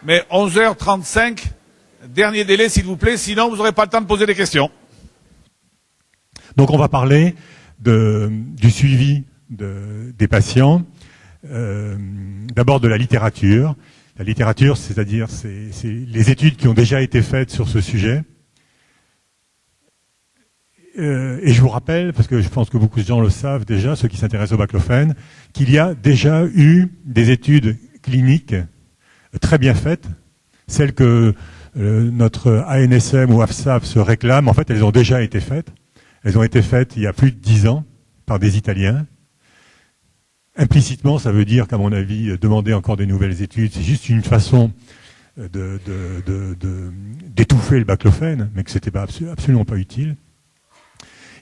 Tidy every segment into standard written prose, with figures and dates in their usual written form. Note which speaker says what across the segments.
Speaker 1: Mais 11h35, dernier délai s'il vous plaît, sinon vous n'aurez pas le temps de poser des questions.
Speaker 2: Donc on va parler du suivi des patients, d'abord de la littérature. La littérature, c'est-à-dire c'est les études qui ont déjà été faites sur ce sujet. Et je vous rappelle, parce que je pense que beaucoup de gens le savent déjà, ceux qui s'intéressent au baclofène, qu'il y a déjà eu des études cliniques très bien faites, celles que notre ANSM ou AFSAP se réclament. En fait, elles ont déjà été faites. Elles ont été faites il y a plus de 10 ans par des Italiens. Implicitement, ça veut dire qu'à mon avis, demander encore des nouvelles études, c'est juste une façon d'étouffer le baclofène, mais que c'était absolument pas utile.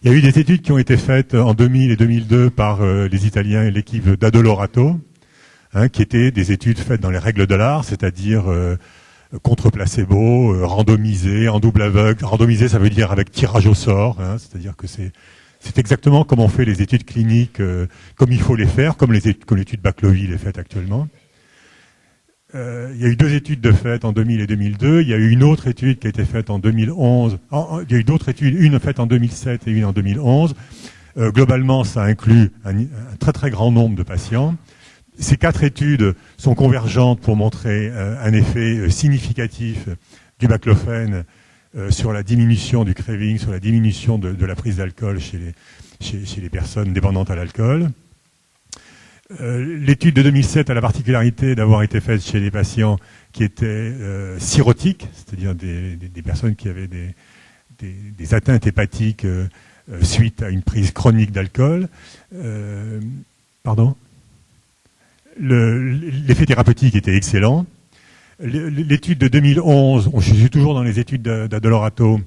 Speaker 2: Il y a eu des études qui ont été faites en 2000 et 2002 par les Italiens et l'équipe d'Addolorato, qui étaient des études faites dans les règles de l'art, c'est-à-dire contre placebo, randomisé, en double aveugle. Randomisé, ça veut dire avec tirage au sort, c'est-à-dire que c'est exactement comme on fait les études cliniques, comme il faut les faire, comme l'étude Bacloville est faite actuellement. Il y a eu 2 études de fait en 2000 et 2002. Il y a eu une autre étude qui a été faite en 2011. Il y a eu d'autres études, une faite en 2007 et une en 2011. Globalement, ça inclut un très très grand nombre de patients. Ces 4 études sont convergentes pour montrer un effet significatif du baclofène sur la diminution du craving, sur la diminution de la prise d'alcool chez les personnes dépendantes à l'alcool. L'étude de 2007 a la particularité d'avoir été faite chez des patients qui étaient cirrhotiques, c'est-à-dire des personnes qui avaient des atteintes hépatiques suite à une prise chronique d'alcool. L'effet thérapeutique était excellent. L'étude de 2011, je suis toujours dans les études d'Addolorato,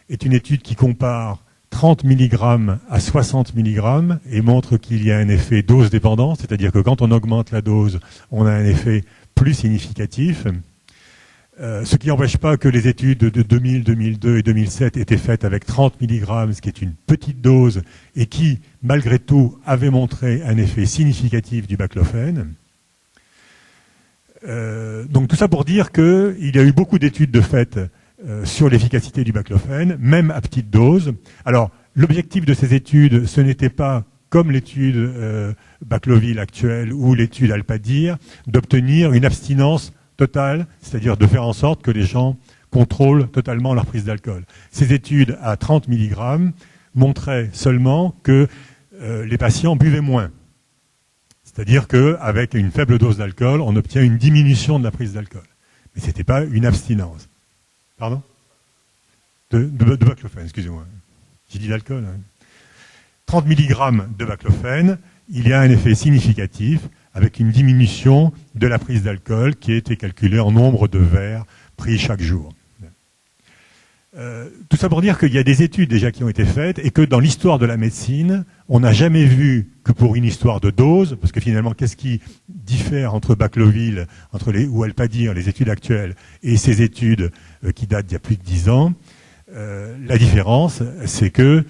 Speaker 2: est une étude qui compare 30 mg à 60 mg et montre qu'il y a un effet dose dépendant, c'est-à-dire que quand on augmente la dose, on a un effet plus significatif. Ce qui n'empêche pas que les études de 2000, 2002 et 2007 étaient faites avec 30 mg, ce qui est une petite dose, et qui, malgré tout, avait montré un effet significatif du baclofène. Donc tout ça pour dire qu'il y a eu beaucoup d'études de fait sur l'efficacité du baclofène, même à petite dose. Alors, l'objectif de ces études, ce n'était pas, comme l'étude Bacloville actuelle ou l'étude Alpadir, d'obtenir une abstinence totale, c'est-à-dire de faire en sorte que les gens contrôlent totalement leur prise d'alcool. Ces études à 30 mg montraient seulement que les patients buvaient moins. C'est-à-dire qu'avec une faible dose d'alcool, on obtient une diminution de la prise d'alcool. Mais ce n'était pas une abstinence. Pardon ? De baclofène, excusez-moi. J'ai dit d'alcool. 30 mg de baclofène, il y a un effet significatif avec une diminution de la prise d'alcool qui a été calculée en nombre de verres pris chaque jour. Tout ça pour dire qu'il y a des études déjà qui ont été faites et que dans l'histoire de la médecine, on n'a jamais vu que pour une histoire de dose, parce que finalement, qu'est-ce qui diffère entre Bacloville, ou Alpadir, les études actuelles, et ces études qui datent d'il y a plus de 10 ans? La différence, c'est que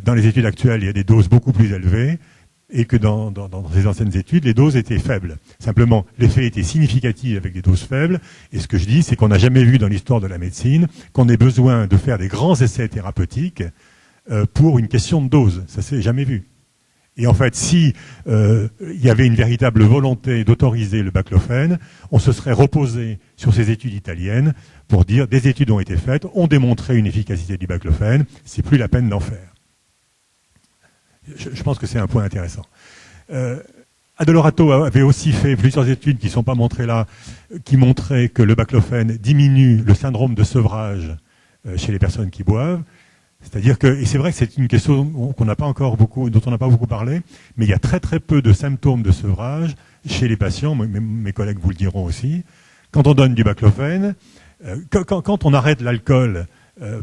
Speaker 2: dans les études actuelles, il y a des doses beaucoup plus élevées, et que dans ces anciennes études, les doses étaient faibles. Simplement, l'effet était significatif avec des doses faibles, et ce que je dis, c'est qu'on n'a jamais vu dans l'histoire de la médecine qu'on ait besoin de faire des grands essais thérapeutiques pour une question de dose. Ça s'est jamais vu. Et en fait, si il y avait une véritable volonté d'autoriser le baclofène, on se serait reposé sur ces études italiennes pour dire des études ont été faites, ont démontré une efficacité du baclofène, c'est plus la peine d'en faire. Je pense que c'est un point intéressant. Addolorato avait aussi fait plusieurs études qui ne sont pas montrées là, qui montraient que le baclofène diminue le syndrome de sevrage chez les personnes qui boivent. C'est-à-dire que, et c'est vrai que c'est une question dont on n'a pas beaucoup parlé, mais il y a très très peu de symptômes de sevrage chez les patients, mes collègues vous le diront aussi. Quand on donne du baclofène, quand on arrête l'alcool,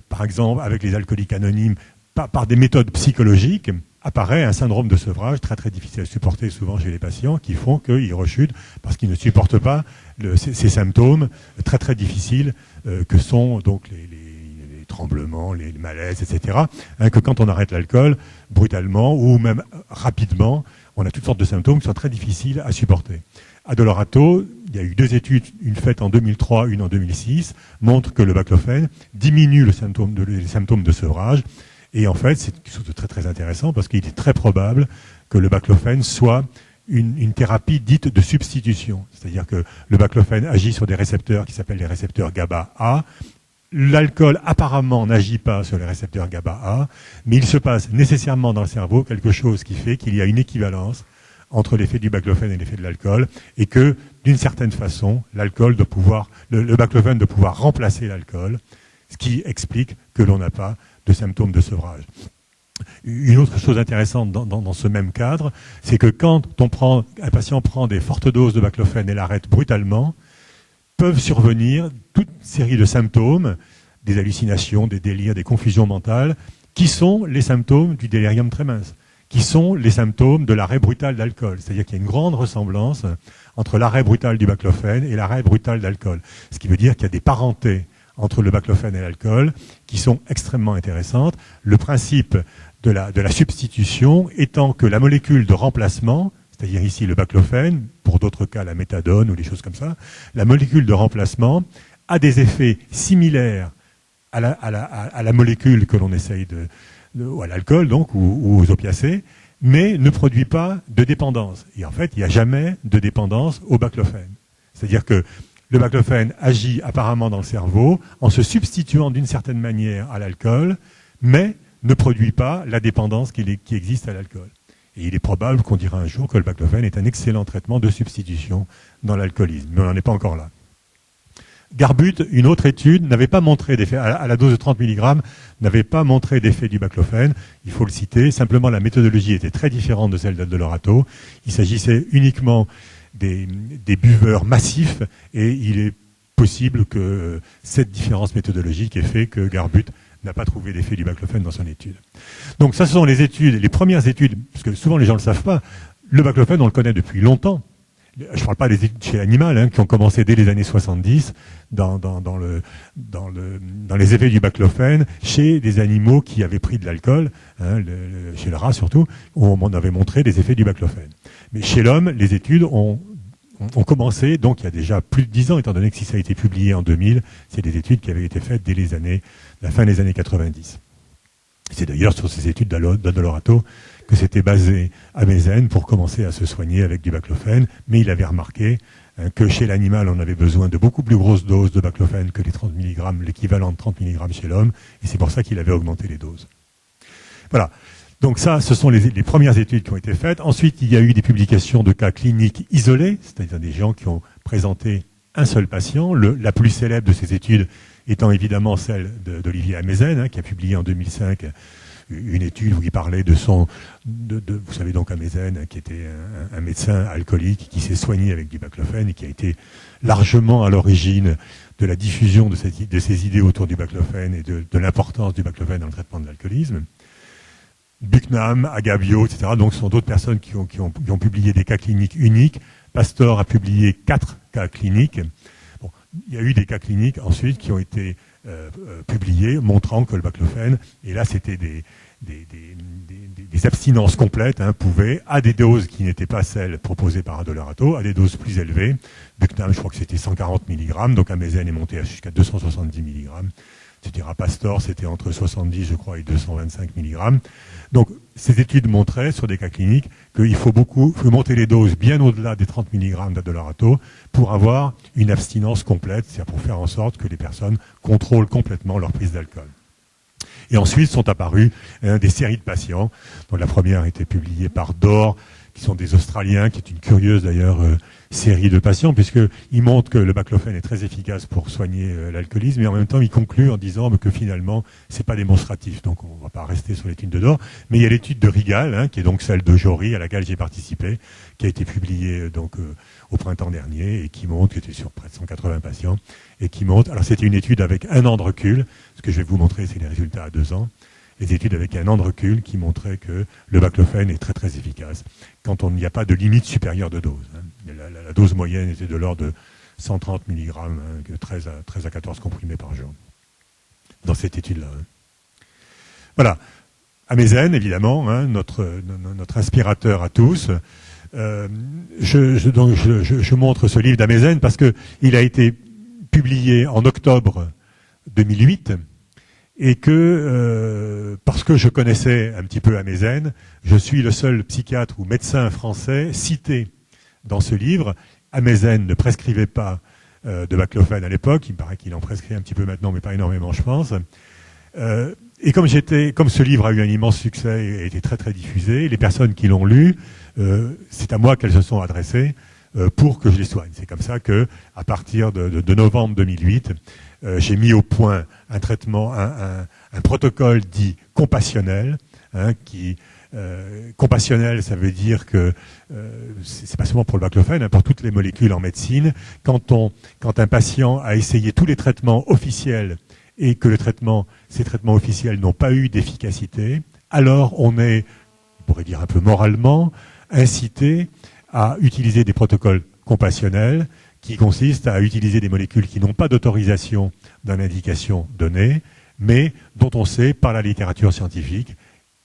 Speaker 2: par exemple avec les alcooliques anonymes, par des méthodes psychologiques, apparaît un syndrome de sevrage très très difficile à supporter souvent chez les patients qui font qu'ils rechutent parce qu'ils ne supportent pas ces symptômes très très difficiles que sont donc les tremblements, les malaises, etc. Que quand on arrête l'alcool brutalement ou même rapidement, on a toutes sortes de symptômes qui sont très difficiles à supporter. Addolorato, il y a eu 2 études, une faite en 2003, une en 2006, montrent que le baclofène diminue les symptômes de sevrage. Et en fait, c'est quelque chose de très très intéressant parce qu'il est très probable que le baclofène soit une thérapie dite de substitution. C'est-à-dire que le baclofène agit sur des récepteurs qui s'appellent les récepteurs GABA-A. L'alcool apparemment n'agit pas sur les récepteurs GABA-A, mais il se passe nécessairement dans le cerveau quelque chose qui fait qu'il y a une équivalence entre l'effet du baclofène et l'effet de l'alcool, et que, d'une certaine façon, le baclofène doit pouvoir remplacer l'alcool, ce qui explique que l'on n'a pas de symptômes de sevrage. Une autre chose intéressante dans ce même cadre, c'est que quand un patient prend des fortes doses de baclofène et l'arrête brutalement, peuvent survenir toute série de symptômes, des hallucinations, des délires, des confusions mentales, qui sont les symptômes du délirium tremens, qui sont les symptômes de l'arrêt brutal d'alcool. C'est-à-dire qu'il y a une grande ressemblance entre l'arrêt brutal du baclofène et l'arrêt brutal d'alcool. Ce qui veut dire qu'il y a des parentés entre le baclofène et l'alcool qui sont extrêmement intéressantes. Le principe de la substitution étant que la molécule de remplacement, c'est-à-dire ici le baclofène, pour d'autres cas la méthadone ou des choses comme ça, la molécule de remplacement a des effets similaires à la molécule que l'on essaye à l'alcool donc ou aux opiacés, mais ne produit pas de dépendance. Et en fait, il n'y a jamais de dépendance au baclofène. C'est-à-dire que le baclofène agit apparemment dans le cerveau en se substituant d'une certaine manière à l'alcool, mais ne produit pas la dépendance qui existe à l'alcool. Et il est probable qu'on dira un jour que le baclofène est un excellent traitement de substitution dans l'alcoolisme, mais on n'en est pas encore là. Garbut, une autre étude, n'avait pas montré d'effet, à la dose de 30 mg, n'avait pas montré d'effet du baclofène, il faut le citer, simplement la méthodologie était très différente de celle d'Addolorato, il s'agissait uniquement des buveurs massifs, et il est possible que cette différence méthodologique ait fait que Garbut n'a pas trouvé d'effet du baclofène dans son étude. Donc ça, ce sont les études, les premières études, parce que souvent les gens ne le savent pas, le baclofène, on le connaît depuis longtemps. Je ne parle pas des études chez l'animal, qui ont commencé dès les années 70 dans les effets du baclofène chez des animaux qui avaient pris de l'alcool, chez le rat surtout, où on avait montré des effets du baclofène. Mais chez l'homme, les études ont commencé, donc il y a déjà plus de 10 ans, étant donné que si ça a été publié en 2000, c'est des études qui avaient été faites dès la fin des années 90. C'est d'ailleurs sur ces études d'Addolorato que c'était basé à Mézène pour commencer à se soigner avec du baclofène, mais il avait remarqué que chez l'animal, on avait besoin de beaucoup plus grosses doses de baclofène que les 30 mg, l'équivalent de 30 mg chez l'homme, et c'est pour ça qu'il avait augmenté les doses. Voilà. Donc ça, ce sont les premières études qui ont été faites. Ensuite, il y a eu des publications de cas cliniques isolés, c'est-à-dire des gens qui ont présenté un seul patient. La plus célèbre de ces études étant évidemment celle d'Olivier Amezen, qui a publié en 2005 une étude où il parlait vous savez donc Amezen, qui était un médecin alcoolique qui s'est soigné avec du baclofène et qui a été largement à l'origine de la diffusion de ces idées autour du baclofène et de l'importance du baclofène dans le traitement de l'alcoolisme. Bucknam, Agabio, etc. Donc ce sont d'autres personnes qui ont publié des cas cliniques uniques. Pastor a publié 4 cas cliniques. Bon, il y a eu des cas cliniques ensuite qui ont été publiés montrant que le baclofène, et là c'était des abstinences complètes, pouvait, à des doses qui n'étaient pas celles proposées par Addolorato, à des doses plus élevées. Bucknam, je crois que c'était 140 mg, donc Amezen est monté jusqu'à 270 mg. C'est-à-dire à Pastor, c'était entre 70, je crois, et 225 mg. Donc, ces études montraient, sur des cas cliniques, qu'il faut monter les doses bien au-delà des 30 mg d'Addolorato pour avoir une abstinence complète, c'est-à-dire pour faire en sorte que les personnes contrôlent complètement leur prise d'alcool. Et ensuite sont apparues des séries de patients, dont la première a été publiée par Dor, qui sont des Australiens, qui est une curieuse d'ailleurs série de patients, puisqu'ils montrent que le baclofène est très efficace pour soigner l'alcoolisme, et en même temps ils concluent en disant que finalement c'est pas démonstratif. Donc on ne va pas rester sur l'étude de Dor, mais il y a l'étude de Rigal, qui est donc celle de Jory, à laquelle j'ai participé, qui a été publiée au printemps dernier, et qui montre, qui était sur près de 180 patients, et qui montre, alors c'était une étude avec 1 an de recul, ce que je vais vous montrer c'est les résultats à 2 ans, les études avec 1 an de recul qui montraient que le baclofène est très très efficace quand on n'y a pas de limite supérieure de dose. La dose moyenne était de l'ordre de 130 mg, 13 à 14 comprimés par jour, dans cette étude-là. Voilà. Amezen, évidemment, notre inspirateur à tous. je montre ce livre d'Amezen parce que il a été publié en octobre 2008 et que parce que je connaissais un petit peu Amezen, je suis le seul psychiatre ou médecin français cité dans ce livre. Amezen ne prescrivait pas de baclofène à l'époque, il me paraît qu'il en prescrit un petit peu maintenant, mais pas énormément, je pense. Et comme ce livre a eu un immense succès et a été très très diffusé, les personnes qui l'ont lu, c'est à moi qu'elles se sont adressées pour que je les soigne. C'est comme ça que, à partir de novembre 2008, j'ai mis au point un traitement, un protocole dit compassionnel, compassionnel, ça veut dire que c'est pas seulement pour le baclofène, pour toutes les molécules en médecine. Quand un patient a essayé tous les traitements officiels et que ces traitements officiels n'ont pas eu d'efficacité, alors on est, on pourrait dire un peu moralement, incité à utiliser des protocoles compassionnels qui consistent à utiliser des molécules qui n'ont pas d'autorisation dans l'indication donnée, mais dont on sait par la littérature scientifique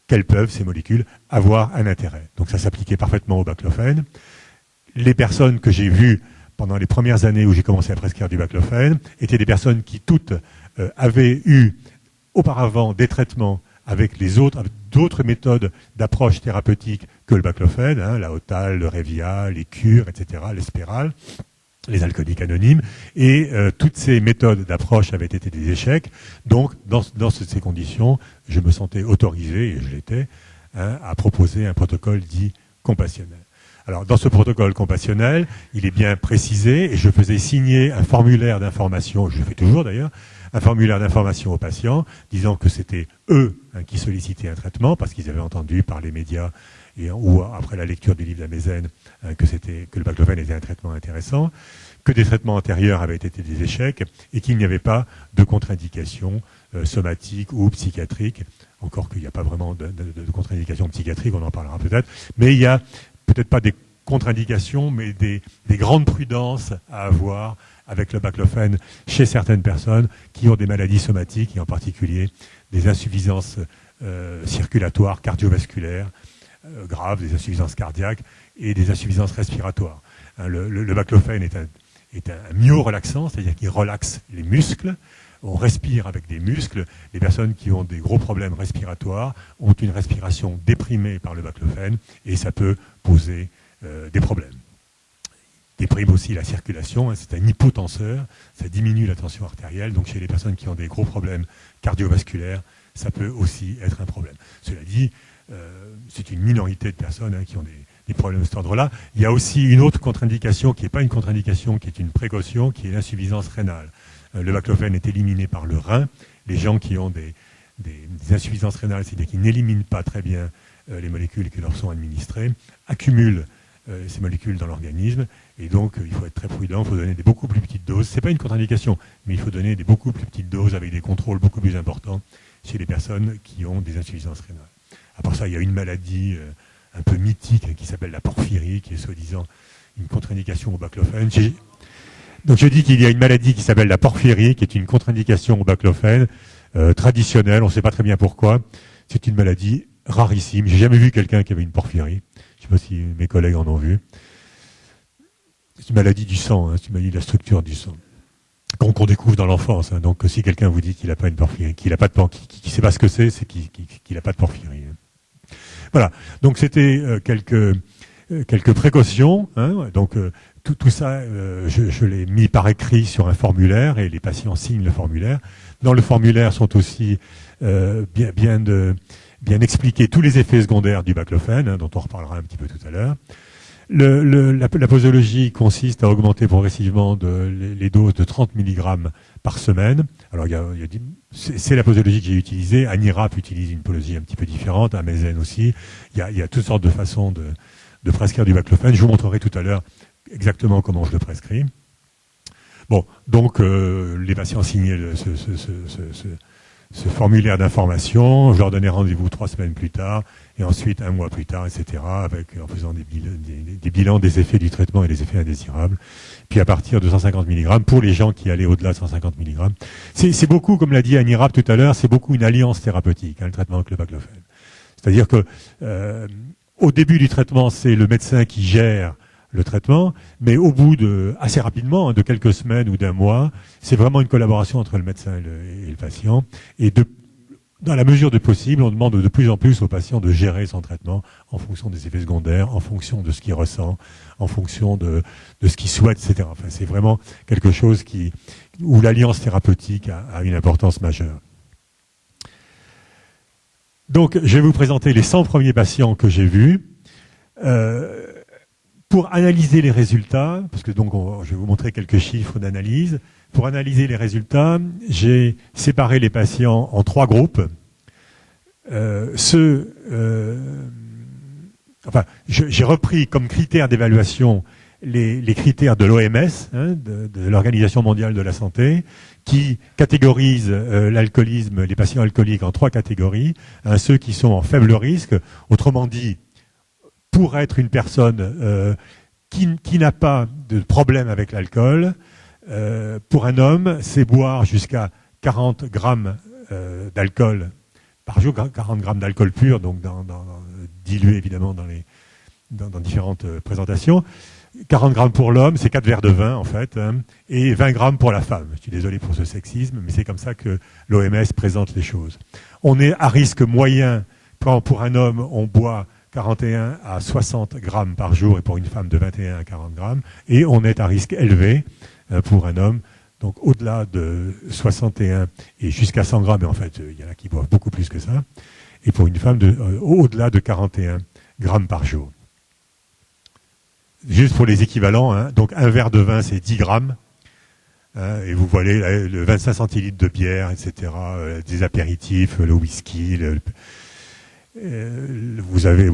Speaker 2: qu'elles peuvent, ces molécules, avoir un intérêt. Donc ça s'appliquait parfaitement au baclofène. Les personnes que j'ai vues pendant les premières années où j'ai commencé à prescrire du baclofène étaient des personnes qui toutes avaient eu auparavant des traitements avec d'autres méthodes d'approche thérapeutique que le baclofène, la Otal, le Revia, les cures, etc., les spirales, les alcooliques anonymes, et toutes ces méthodes d'approche avaient été des échecs. Donc, dans ces conditions, je me sentais autorisé, et je l'étais, à proposer un protocole dit compassionnel. Alors, dans ce protocole compassionnel, il est bien précisé, et je faisais signer un formulaire d'information, je le fais toujours d'ailleurs, un formulaire d'information aux patients, disant que c'était eux qui sollicitaient un traitement, parce qu'ils avaient entendu par les médias ou après la lecture du livre d'Amezen que le baclofène était un traitement intéressant, que des traitements antérieurs avaient été des échecs et qu'il n'y avait pas de contre-indication somatique ou psychiatrique, encore qu'il n'y a pas vraiment de contre-indication psychiatrique, on en parlera peut-être, mais il y a peut-être pas des contre-indications, mais des grandes prudences à avoir avec le baclofène chez certaines personnes qui ont des maladies somatiques et en particulier des insuffisances circulatoires, cardiovasculaires graves, des insuffisances cardiaques et des insuffisances respiratoires. Le baclofène est un myorelaxant, c'est-à-dire qu'il relaxe les muscles. On respire avec des muscles. Les personnes qui ont des gros problèmes respiratoires ont une respiration déprimée par le baclofène et ça peut poser des problèmes. Déprime aussi la circulation, c'est un hypotenseur, ça diminue la tension artérielle, donc chez les personnes qui ont des gros problèmes cardiovasculaires, ça peut aussi être un problème. Cela dit, c'est une minorité de personnes qui ont des problèmes de cet ordre-là. Il y a aussi une autre contre-indication qui n'est pas une contre-indication, qui est une précaution, qui est l'insuffisance rénale. Le baclofène est éliminé par le rein. Les gens qui ont des insuffisances rénales, c'est-à-dire qui n'éliminent pas très bien les molécules qui leur sont administrées, accumulent ces molécules dans l'organisme, et donc il faut être très prudent, il faut donner des beaucoup plus petites doses. Ce n'est pas une contre-indication, mais il faut donner des beaucoup plus petites doses avec des contrôles beaucoup plus importants chez les personnes qui ont des insuffisances rénales. À part ça, il y a une maladie un peu mythique qui s'appelle la porphyrie, qui est soi-disant une contre-indication au baclofène. Donc je dis qu'il y a une maladie qui s'appelle la porphyrie, qui est une contre-indication au baclofène, traditionnelle, on ne sait pas très bien pourquoi. C'est une maladie rarissime. J'ai jamais vu quelqu'un qui avait une porphyrie. Je ne sais pas si mes collègues en ont vu. C'est une maladie du sang, c'est une maladie de la structure du sang, qu'on découvre dans l'enfance. Donc si quelqu'un vous dit qu'il n'a pas une porphyrie, qu'il ne sait pas ce que c'est qu'il n'a pas de porphyrie. Voilà. Donc c'était quelques précautions. Donc tout ça, je l'ai mis par écrit sur un formulaire et les patients signent le formulaire. Dans le formulaire sont aussi bien expliquer tous les effets secondaires du baclofène, dont on reparlera un petit peu tout à l'heure. La posologie consiste à augmenter progressivement les doses de 30 mg par semaine. Alors, c'est la posologie que j'ai utilisée. Anirap utilise une posologie un petit peu différente, Amezen aussi. Il y a toutes sortes de façons de prescrire du baclofène. Je vous montrerai tout à l'heure exactement comment je le prescris. Bon, donc les patients signaient ce formulaire d'information, je leur donnais rendez-vous 3 semaines plus tard, et ensuite 1 mois plus tard, etc., en faisant des bilans des effets du traitement et des effets indésirables. Puis à partir de 150 mg, pour les gens qui allaient au-delà de 150 mg, c'est beaucoup, comme l'a dit Anirap tout à l'heure, c'est beaucoup une alliance thérapeutique, le traitement avec le baclofène. C'est-à-dire que au début du traitement, c'est le médecin qui gère le traitement, mais au bout assez rapidement, de quelques semaines ou d'un mois, c'est vraiment une collaboration entre le médecin et le patient. Et dans la mesure du possible, on demande de plus en plus au patient de gérer son traitement en fonction des effets secondaires, en fonction de ce qu'il ressent, en fonction de ce qu'il souhaite, etc. Enfin, c'est vraiment quelque chose où l'alliance thérapeutique a une importance majeure. Donc, je vais vous présenter les 100 premiers patients que j'ai vus. Pour analyser les résultats, parce que donc je vais vous montrer quelques chiffres d'analyse. Pour analyser les résultats, j'ai séparé les patients en 3 groupes. J'ai repris comme critères d'évaluation les critères de l'OMS, de l'Organisation mondiale de la santé, qui catégorise l'alcoolisme, les patients alcooliques en 3 catégories. Ceux qui sont en faible risque, autrement dit, pour être une personne qui n'a pas de problème avec l'alcool, pour un homme, c'est boire jusqu'à 40 grammes d'alcool par jour, 40 grammes d'alcool pur, donc dilué évidemment dans différentes présentations. 40 grammes pour l'homme, c'est 4 verres de vin en fait, et 20 grammes pour la femme. Je suis désolé pour ce sexisme, mais c'est comme ça que l'OMS présente les choses. On est à risque moyen, quand pour un homme on boit 41 à 60 grammes par jour et pour une femme de 21 à 40 grammes, et on est à risque élevé pour un homme, donc au-delà de 61 et jusqu'à 100 grammes, et en fait il y en a qui boivent beaucoup plus que ça, et pour une femme au-delà de 41 grammes par jour. Juste pour les équivalents, donc un verre de vin c'est 10 grammes, et vous voyez le 25 centilitres de bière, etc., des apéritifs, le whisky, vous avez, je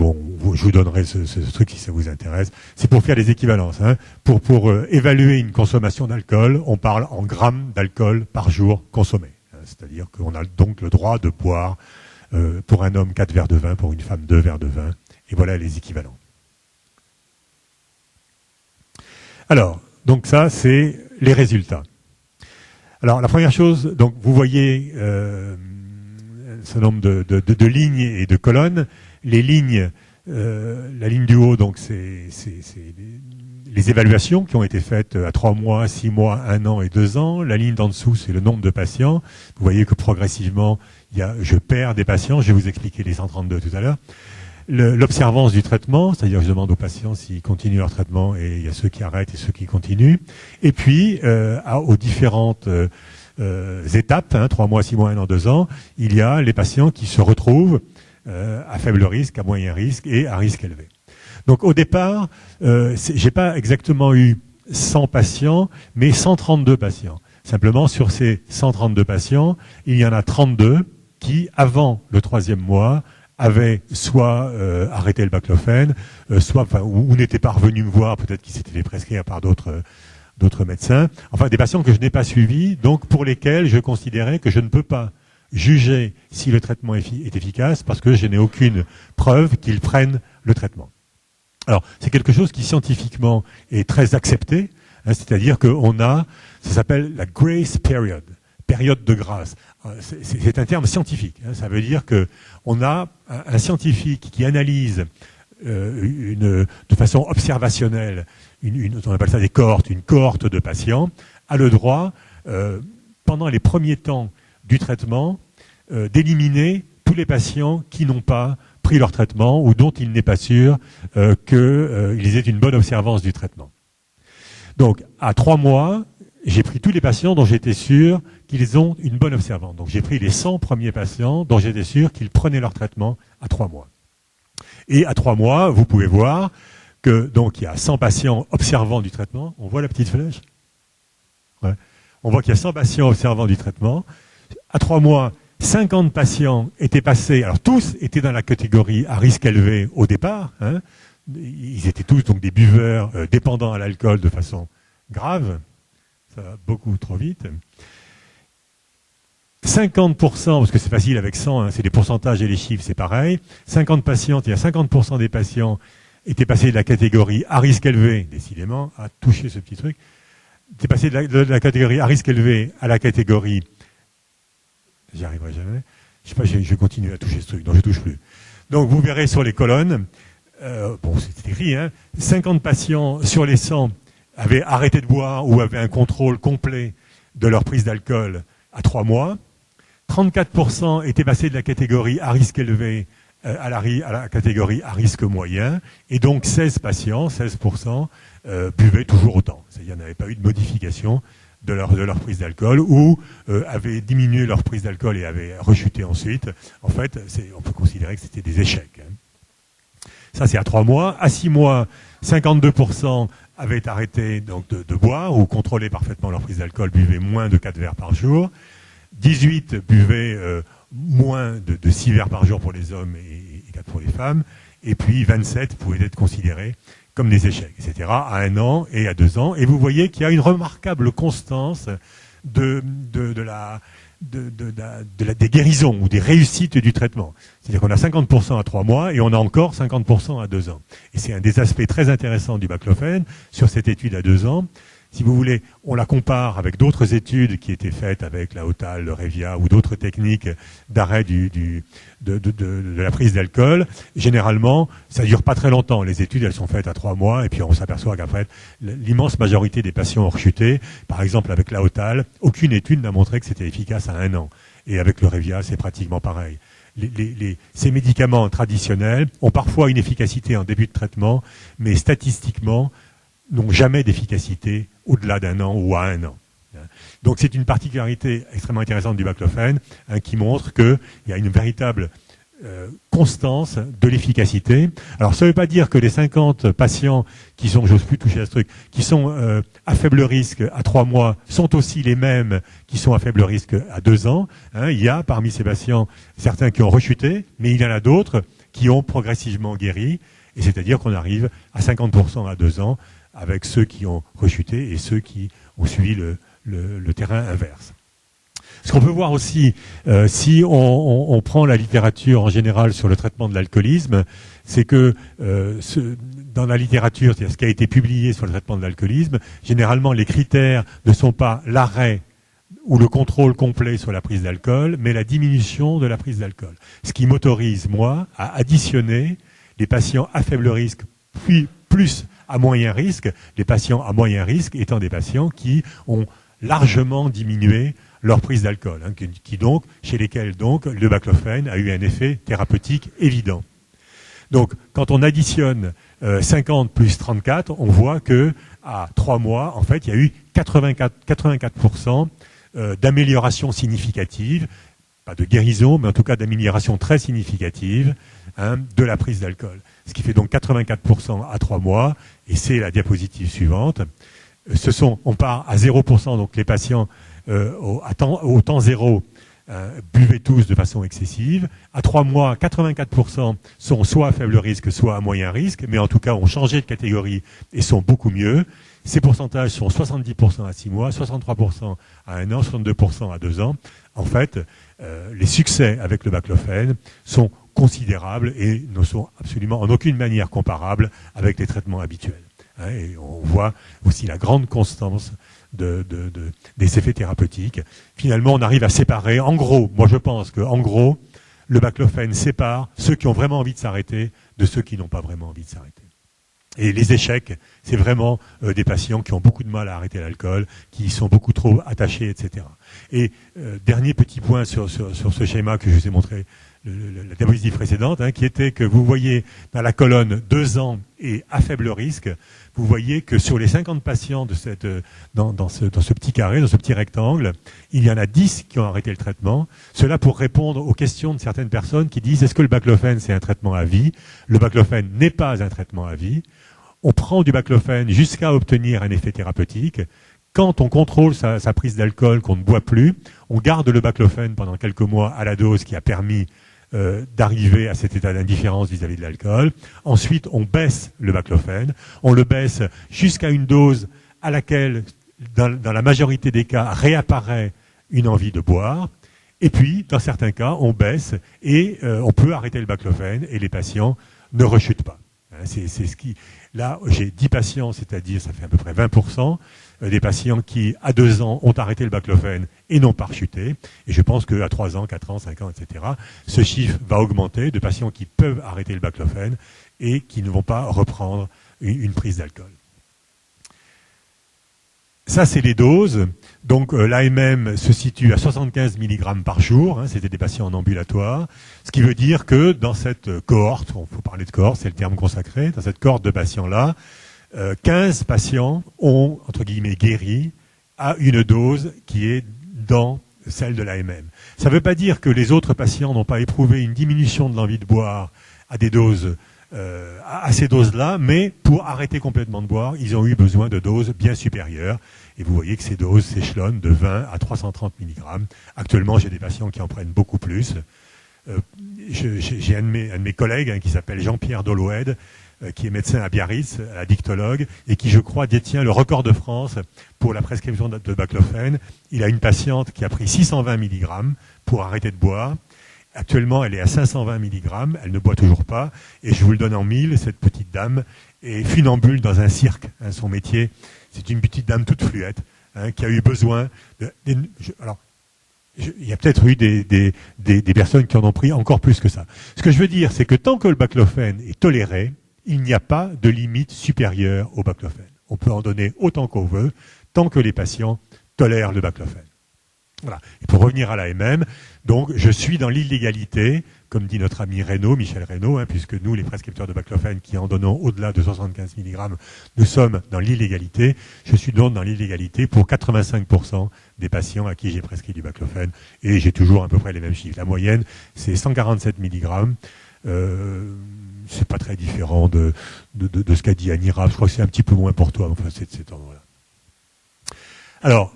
Speaker 2: vous donnerai ce truc si ça vous intéresse. C'est pour faire des équivalences. Pour évaluer une consommation d'alcool, on parle en grammes d'alcool par jour consommé. C'est-à-dire qu'on a donc le droit de boire pour un homme 4 verres de vin, pour une femme 2 verres de vin. Et voilà les équivalents. Alors, donc ça, c'est les résultats. Alors, la première chose, donc vous voyez ce nombre de lignes et de colonnes. Les lignes, la ligne du haut, donc c'est les évaluations qui ont été faites à 3 mois, 6 mois, 1 an et 2 ans. La ligne d'en dessous, c'est le nombre de patients. Vous voyez que progressivement, je perds des patients. Je vais vous expliquer les 132 tout à l'heure. L'observance du traitement, c'est-à-dire que je demande aux patients s'ils continuent leur traitement, et il y a ceux qui arrêtent et ceux qui continuent. Et puis, aux différentes étapes, 3 mois, 6 mois, 1 an, 2 ans, il y a les patients qui se retrouvent à faible risque, à moyen risque et à risque élevé. Donc au départ, j'ai pas exactement eu 100 patients, mais 132 patients. Simplement, sur ces 132 patients, il y en a 32 qui, avant le 3e mois, avaient soit arrêté le baclofène, ou n'étaient pas revenus me voir, peut-être qu'ils s'étaient fait prescrire par d'autres médecins, enfin des patients que je n'ai pas suivis, donc pour lesquels je considérais que je ne peux pas juger si le traitement est efficace parce que je n'ai aucune preuve qu'ils prennent le traitement. Alors, c'est quelque chose qui scientifiquement est très accepté, c'est-à-dire qu'on a, ça s'appelle la grace period, période de grâce. C'est un terme scientifique, ça veut dire qu'on a un scientifique qui analyse de façon observationnelle, on appelle ça des cohortes, une cohorte de patients, a le droit, pendant les premiers temps du traitement, d'éliminer tous les patients qui n'ont pas pris leur traitement ou dont il n'est pas sûr qu'ils aient une bonne observance du traitement. Donc, à 3 mois, j'ai pris tous les patients dont j'étais sûr qu'ils ont une bonne observance. Donc, j'ai pris les 100 premiers patients dont j'étais sûr qu'ils prenaient leur traitement à 3 mois. Et à 3 mois, vous pouvez voir que donc il y a 100 patients observants du traitement. On voit la petite flèche ? Ouais. On voit qu'il y a 100 patients observants du traitement. À 3 mois, 50 patients étaient passés. Alors tous étaient dans la catégorie à risque élevé au départ. Ils étaient tous donc des buveurs dépendants à l'alcool de façon grave. Ça va beaucoup trop vite. 50%, parce que c'est facile avec 100, c'est les pourcentages et les chiffres, c'est pareil. 50% des patients étaient passés de la catégorie à risque élevé, décidément, à toucher ce petit truc, étaient passés de la catégorie à risque élevé à la catégorie, j'y arriverai jamais, je sais pas, je continue à toucher ce truc, donc je touche plus. Donc vous verrez sur les colonnes, bon, c'était écrit, 50 patients sur les 100 avaient arrêté de boire ou avaient un contrôle complet de leur prise d'alcool à 3 mois. 34% étaient passés de la catégorie à risque élevé à la catégorie à risque moyen. Et donc 16 patients, 16%, buvaient toujours autant. C'est-à-dire n'avaient pas eu de modification de leur prise d'alcool ou avaient diminué leur prise d'alcool et avaient rechuté ensuite. En fait, on peut considérer que c'était des échecs. Ça, c'est à 3 mois. À 6 mois, 52% avaient arrêté donc, de boire ou contrôlaient parfaitement leur prise d'alcool, buvaient moins de 4 verres par jour. 18 buvaient moins de 6 verres par jour pour les hommes et 4 pour les femmes. Et puis 27 pouvaient être considérés comme des échecs, etc., à 1 an et à 2 ans. Et vous voyez qu'il y a une remarquable constance des guérisons ou des réussites du traitement. C'est-à-dire qu'on a 50% à 3 mois et on a encore 50% à 2 ans. Et c'est un des aspects très intéressants du baclofène sur cette étude à 2 ans. Si vous voulez, on la compare avec d'autres études qui étaient faites avec la Hotal, le Revia ou d'autres techniques d'arrêt de la prise d'alcool. Généralement, ça ne dure pas très longtemps. Les études, elles sont faites à 3 mois et puis on s'aperçoit qu'après, l'immense majorité des patients ont rechuté. Par exemple, avec la Hotal, aucune étude n'a montré que c'était efficace à 1 an. Et avec le Revia, c'est pratiquement pareil. Ces médicaments traditionnels ont parfois une efficacité en début de traitement, mais statistiquement, n'ont jamais d'efficacité au-delà d'1 an ou à 1 an. Donc c'est une particularité extrêmement intéressante du baclofène qui montre qu'il y a une véritable constance de l'efficacité. Alors ça ne veut pas dire que les 50 patients qui sont, j'ose plus toucher à ce truc, qui sont à faible risque à 3 mois sont aussi les mêmes qui sont à faible risque à 2 ans. Il y a parmi ces patients certains qui ont rechuté, mais il y en a d'autres qui ont progressivement guéri, et c'est-à-dire qu'on arrive à 50% à 2 ans, avec ceux qui ont rechuté et ceux qui ont suivi le terrain inverse. Ce qu'on peut voir aussi, si on prend la littérature en général sur le traitement de l'alcoolisme, c'est que dans la littérature, c'est-à-dire ce qui a été publié sur le traitement de l'alcoolisme, généralement les critères ne sont pas l'arrêt ou le contrôle complet sur la prise d'alcool, mais la diminution de la prise d'alcool. Ce qui m'autorise, moi, à additionner les patients à faible risque, puis plus à moyen risque, les patients à moyen risque étant des patients qui ont largement diminué leur prise d'alcool, chez lesquels donc le baclofène a eu un effet thérapeutique évident. Donc quand on additionne 50 plus 34, on voit que à 3 mois, en fait, il y a eu 84% d'amélioration significative, pas de guérison, mais en tout cas d'amélioration très significative de la prise d'alcool. Ce qui fait donc 84% à 3 mois, et c'est la diapositive suivante. On part à 0%, donc les patients au temps zéro buvaient tous de façon excessive. À 3 mois, 84% sont soit à faible risque, soit à moyen risque, mais en tout cas ont changé de catégorie et sont beaucoup mieux. Ces pourcentages sont 70% à 6 mois, 63% à 1 an, 62% à 2 ans. En fait, les succès avec le baclofène sont considérables et ne sont absolument en aucune manière comparables avec les traitements habituels. Et on voit aussi la grande constance des effets thérapeutiques. Finalement, on arrive à séparer, en gros, moi je pense qu'en gros, le baclofène sépare ceux qui ont vraiment envie de s'arrêter de ceux qui n'ont pas vraiment envie de s'arrêter. Et les échecs, c'est vraiment des patients qui ont beaucoup de mal à arrêter l'alcool, qui sont beaucoup trop attachés, etc. Et dernier petit point sur ce schéma que je vous ai montré, la diapositive précédente, qui était que vous voyez dans la colonne 2 ans et à faible risque, vous voyez que sur les 50 patients dans ce petit carré, dans ce petit rectangle, il y en a 10 qui ont arrêté le traitement. Cela pour répondre aux questions de certaines personnes qui disent est-ce que le baclofène c'est un traitement à vie? Le baclofène n'est pas un traitement à vie. On prend du baclofène jusqu'à obtenir un effet thérapeutique. Quand on contrôle sa prise d'alcool, qu'on ne boit plus, on garde le baclofène pendant quelques mois à la dose qui a permis d'arriver à cet état d'indifférence vis-à-vis de l'alcool. Ensuite, on baisse le baclofène. On le baisse jusqu'à une dose à laquelle, dans la majorité des cas, réapparaît une envie de boire. Et puis, dans certains cas, on baisse et on peut arrêter le baclofène et les patients ne rechutent pas. C'est ce qui... Là, j'ai 10 patients, c'est-à-dire ça fait à peu près 20%. des patients qui, à 2 ans, ont arrêté le baclofène et n'ont pas rechuté. Et je pense qu'à 3 ans, 4 ans, 5 ans, etc., ce chiffre va augmenter de patients qui peuvent arrêter le baclofène et qui ne vont pas reprendre une prise d'alcool. Ça, c'est les doses. Donc, l'AMM se situe à 75 mg par jour. C'était des patients en ambulatoire. Ce qui veut dire que dans cette cohorte, il faut parler de cohorte, c'est le terme consacré, dans cette cohorte de patients-là, 15 patients ont, entre guillemets, guéri à une dose qui est dans celle de l'AMM. Ça ne veut pas dire que les autres patients n'ont pas éprouvé une diminution de l'envie de boire à des doses à ces doses-là, mais pour arrêter complètement de boire, ils ont eu besoin de doses bien supérieures. Et vous voyez que ces doses s'échelonnent de 20 à 330 mg. Actuellement, j'ai des patients qui en prennent beaucoup plus. J'ai un de mes collègues qui s'appelle Jean-Pierre Doloed, qui est médecin à Biarritz, addictologue, et qui, je crois, détient le record de France pour la prescription de baclofène. Il a une patiente qui a pris 620 mg pour arrêter de boire. Actuellement, elle est à 520 mg, elle ne boit toujours pas, et je vous le donne en mille, cette petite dame est funambule dans un cirque. Son métier, c'est une petite dame toute fluette, qui a eu besoin de... Alors, il y a peut-être eu des personnes qui en ont pris encore plus que ça. Ce que je veux dire, c'est que tant que le baclofène est toléré, il n'y a pas de limite supérieure au baclofène. On peut en donner autant qu'on veut, tant que les patients tolèrent le baclofène. Voilà. Et pour revenir à l'AMM, donc je suis dans l'illégalité, comme dit notre ami Reynaud, Michel Reynaud, puisque nous, les prescripteurs de baclofène qui en donnons au-delà de 75 mg, nous sommes dans l'illégalité. Je suis donc dans l'illégalité pour 85% des patients à qui j'ai prescrit du baclofène, et j'ai toujours à peu près les mêmes chiffres. La moyenne, c'est 147 mg. C'est pas très différent de ce qu'a dit Anira. Je crois que c'est un petit peu moins pour toi, enfin, c'est de cet endroit-là. Alors,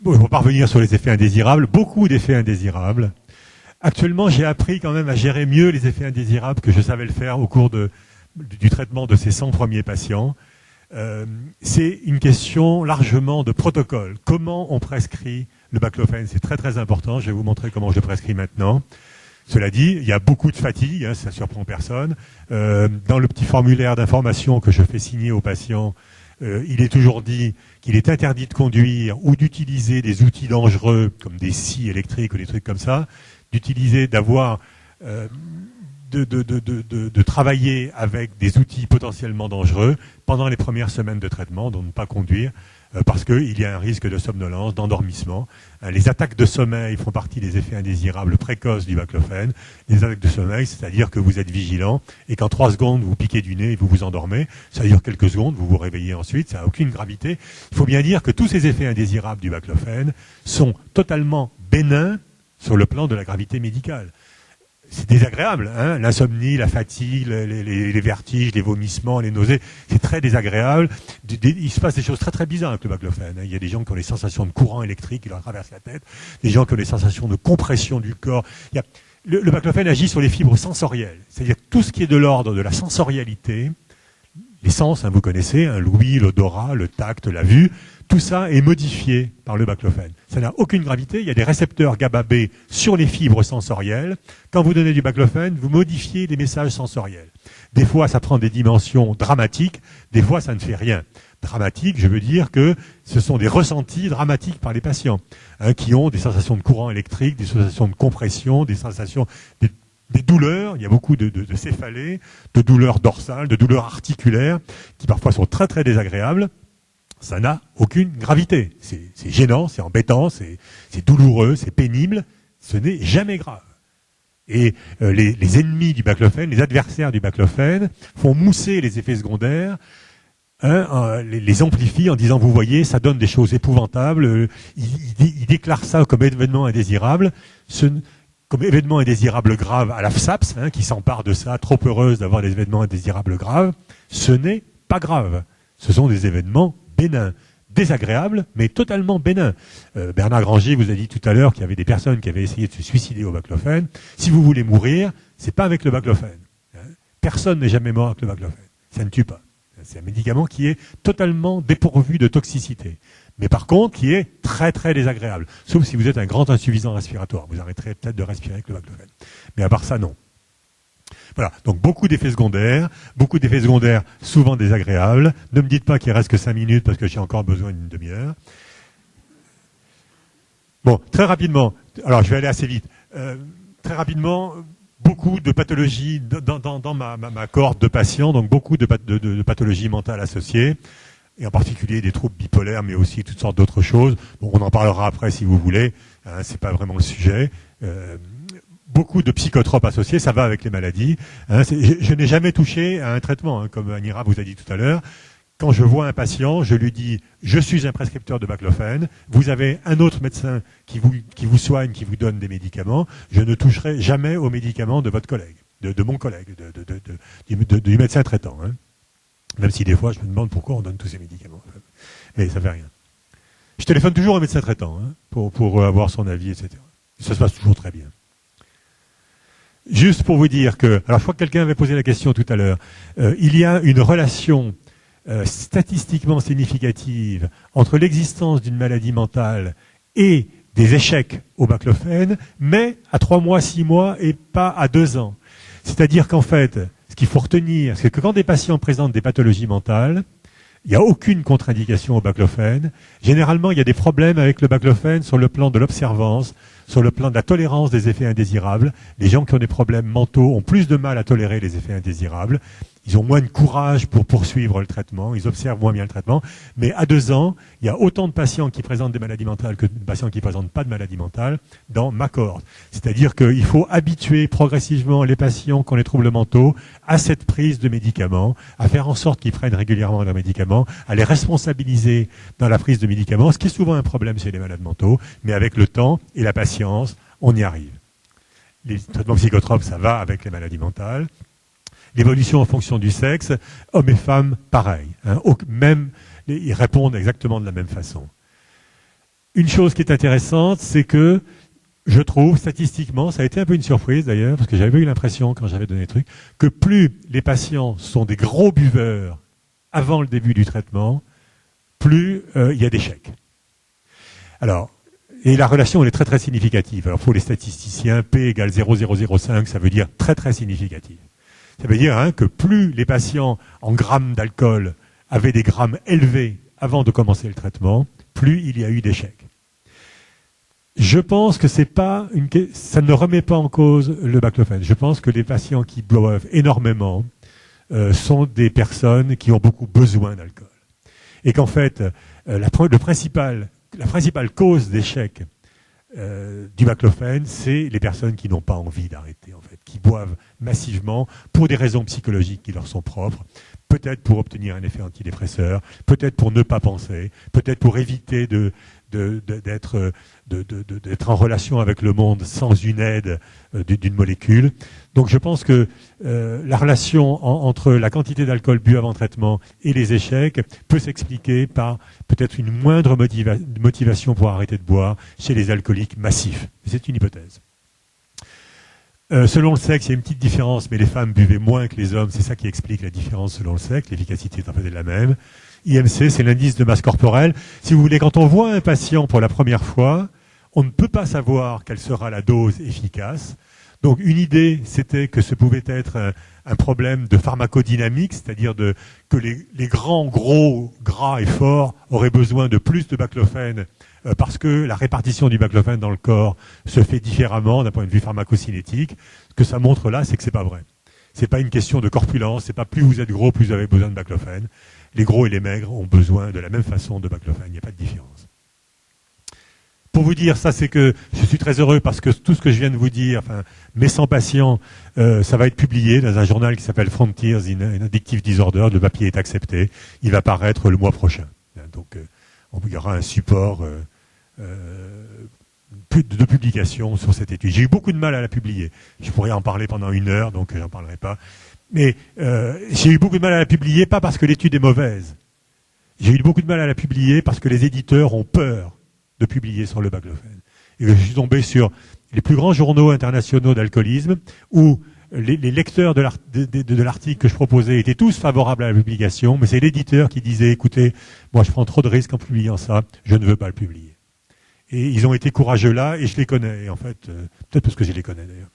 Speaker 2: bon, on va revenir sur les effets indésirables. Beaucoup d'effets indésirables. Actuellement, j'ai appris quand même à gérer mieux les effets indésirables que je savais le faire au cours du traitement de ces 100 premiers patients. C'est une question largement de protocole. Comment on prescrit le baclofène? C'est très très important. Je vais vous montrer comment je le prescris maintenant. Cela dit, il y a beaucoup de fatigue, ça surprend personne. Dans le petit formulaire d'information que je fais signer aux patients, il est toujours dit qu'il est interdit de conduire ou d'utiliser des outils dangereux, comme des scies électriques ou des trucs comme ça, d'utiliser, d'avoir, de travailler avec des outils potentiellement dangereux pendant les premières semaines de traitement, donc ne pas conduire, parce qu'il y a un risque de somnolence, d'endormissement. Les attaques de sommeil font partie des effets indésirables précoces du baclofène. Les attaques de sommeil, c'est-à-dire que vous êtes vigilant et qu'en 3 secondes, vous piquez du nez et vous vous endormez. Ça dure quelques secondes, vous vous réveillez ensuite, ça n'a aucune gravité. Il faut bien dire que tous ces effets indésirables du baclofène sont totalement bénins sur le plan de la gravité médicale. C'est désagréable, l'insomnie, la fatigue, les vertiges, les vomissements, les nausées, c'est très désagréable. Il se passe des choses très très bizarres avec le baclofène. Il y a des gens qui ont des sensations de courant électrique qui leur traversent la tête, des gens qui ont des sensations de compression du corps. Le baclofène agit sur les fibres sensorielles, c'est-à-dire tout ce qui est de l'ordre de la sensorialité, les sens, vous connaissez, l'ouïe, l'odorat, le tact, la vue, tout ça est modifié par le baclofène. Ça n'a aucune gravité, il y a des récepteurs GABA-B sur les fibres sensorielles. Quand vous donnez du baclofène, vous modifiez les messages sensoriels. Des fois, ça prend des dimensions dramatiques, des fois, ça ne fait rien. Dramatique, je veux dire que ce sont des ressentis dramatiques par les patients, qui ont des sensations de courant électrique, des sensations de compression, des sensations... Des douleurs, il y a beaucoup de céphalées, de douleurs dorsales, de douleurs articulaires, qui parfois sont très très désagréables. Ça n'a aucune gravité. C'est gênant, c'est embêtant, c'est douloureux, c'est pénible. Ce n'est jamais grave. Et les ennemis du baclofène, les adversaires du baclofène, font mousser les effets secondaires, les amplifient en disant, vous voyez, ça donne des choses épouvantables. Ils déclarent ça comme événement indésirable. Comme événement indésirable grave à la FSAPS, qui s'empare de ça, trop heureuse d'avoir des événements indésirables graves, ce n'est pas grave. Ce sont des événements bénins, désagréables, mais totalement bénins. Bernard Granger vous a dit tout à l'heure qu'il y avait des personnes qui avaient essayé de se suicider au baclofène. Si vous voulez mourir, c'est pas avec le baclofène. Personne n'est jamais mort avec le baclofène. Ça ne tue pas. C'est un médicament qui est totalement dépourvu de toxicité. Mais par contre, qui est très très désagréable. Sauf si vous êtes un grand insuffisant respiratoire. Vous arrêterez peut-être de respirer avec le baclofène. Mais à part ça, non. Voilà, donc beaucoup d'effets secondaires, souvent désagréables. Ne me dites pas qu'il reste que 5 minutes parce que j'ai encore besoin d'une demi-heure. Bon, très rapidement, alors je vais aller assez vite. Très rapidement, beaucoup de pathologies dans ma cohorte de patients, donc beaucoup de pathologies mentales associées, et en particulier des troubles bipolaires, mais aussi toutes sortes d'autres choses. Bon, on en parlera après si vous voulez, hein, c'est pas vraiment le sujet. Beaucoup de psychotropes associés, ça va avec les maladies. Hein, je n'ai jamais touché à un traitement, hein, comme Anira vous a dit tout à l'heure. Quand je vois un patient, je lui dis « Je suis un prescripteur de baclofène, vous avez un autre médecin qui vous soigne, qui vous donne des médicaments, je ne toucherai jamais aux médicaments de votre collègue, de mon collègue, du médecin traitant. Hein. » Même si des fois, je me demande pourquoi on donne tous ces médicaments. Mais ça ne fait rien. Je téléphone toujours au médecin traitant hein, pour avoir son avis, etc. Et ça se passe toujours très bien. Juste pour vous dire que, alors je crois que quelqu'un avait posé la question tout à l'heure, il y a une relation statistiquement significative entre l'existence d'une maladie mentale et des échecs au baclofène, mais à 3 mois, 6 mois et pas à 2 ans. C'est-à-dire qu'en fait, ce qu'il faut retenir, c'est que quand des patients présentent des pathologies mentales, il n'y a aucune contre-indication au baclofène. Généralement, il y a des problèmes avec le baclofène sur le plan de l'observance, sur le plan de la tolérance des effets indésirables. Les gens qui ont des problèmes mentaux ont plus de mal à tolérer les effets indésirables. Ils ont moins de courage pour poursuivre le traitement, ils observent moins bien le traitement. Mais à 2 ans, il y a autant de patients qui présentent des maladies mentales que de patients qui ne présentent pas de maladies mentales dans ma cohorte. C'est-à-dire qu'il faut habituer progressivement les patients qui ont les troubles mentaux à cette prise de médicaments, à faire en sorte qu'ils prennent régulièrement leurs médicaments, à les responsabiliser dans la prise de médicaments, ce qui est souvent un problème chez les malades mentaux, mais avec le temps et la patience, on y arrive. Les traitements psychotropes, ça va avec les maladies mentales. L'évolution en fonction du sexe, hommes et femmes, pareil. Hein, même, ils répondent exactement de la même façon. Une chose qui est intéressante, c'est que je trouve, statistiquement, ça a été un peu une surprise d'ailleurs, parce que j'avais eu l'impression, quand j'avais donné le truc, que plus les patients sont des gros buveurs avant le début du traitement, plus il y a d'échecs. Alors, et la relation, elle est très très significative. Alors, pour les statisticiens, P égale 0,005, ça veut dire très très significatif. Ça veut dire hein, que plus les patients en grammes d'alcool avaient des grammes élevés avant de commencer le traitement, plus il y a eu d'échecs. Je pense que ça ne remet pas en cause le baclofène. Je pense que les patients qui boivent énormément sont des personnes qui ont beaucoup besoin d'alcool. Et qu'en fait, la principale cause d'échec du baclofène, c'est les personnes qui n'ont pas envie d'arrêter, en fait, qui boivent massivement pour des raisons psychologiques qui leur sont propres, peut-être pour obtenir un effet antidépresseur, peut-être pour ne pas penser, peut-être pour éviter d'être en relation avec le monde sans une aide d'une molécule. Donc je pense que la relation entre la quantité d'alcool bu avant traitement et les échecs peut s'expliquer par peut-être une moindre motivation pour arrêter de boire chez les alcooliques massifs. C'est une hypothèse. Selon le sexe, il y a une petite différence, mais les femmes buvaient moins que les hommes. C'est ça qui explique la différence selon le sexe. L'efficacité est en fait la même. IMC, c'est l'indice de masse corporelle. Si vous voulez, quand on voit un patient pour la première fois, on ne peut pas savoir quelle sera la dose efficace. Donc une idée, c'était que ce pouvait être un problème de pharmacodynamique, c'est-à-dire que les grands, gros, gras et forts auraient besoin de plus de baclofène parce que la répartition du baclofène dans le corps se fait différemment d'un point de vue pharmacocinétique. Ce que ça montre là, c'est que c'est pas vrai. C'est pas une question de corpulence, c'est pas plus vous êtes gros, plus vous avez besoin de baclofène. Les gros et les maigres ont besoin de la même façon de baclofène, il n'y a pas de différence. Pour vous dire, ça c'est que je suis très heureux parce que tout ce que je viens de vous dire, enfin, mes 100 patients, ça va être publié dans un journal qui s'appelle Frontiers in Addictive Disorder. Le papier est accepté. Il va paraître le mois prochain. Donc, il y aura un support de publication sur cette étude. J'ai eu beaucoup de mal à la publier. Je pourrais en parler pendant 1 heure, donc j'en parlerai pas. Mais j'ai eu beaucoup de mal à la publier, pas parce que l'étude est mauvaise. J'ai eu beaucoup de mal à la publier parce que les éditeurs ont peur de publier sur le baclofène. Et je suis tombé sur les plus grands journaux internationaux d'alcoolisme où les lecteurs de l'article que je proposais étaient tous favorables à la publication, mais c'est l'éditeur qui disait, écoutez, moi je prends trop de risques en publiant ça, je ne veux pas le publier. Et ils ont été courageux là, et je les connais, en fait, peut-être parce que je les connais d'ailleurs.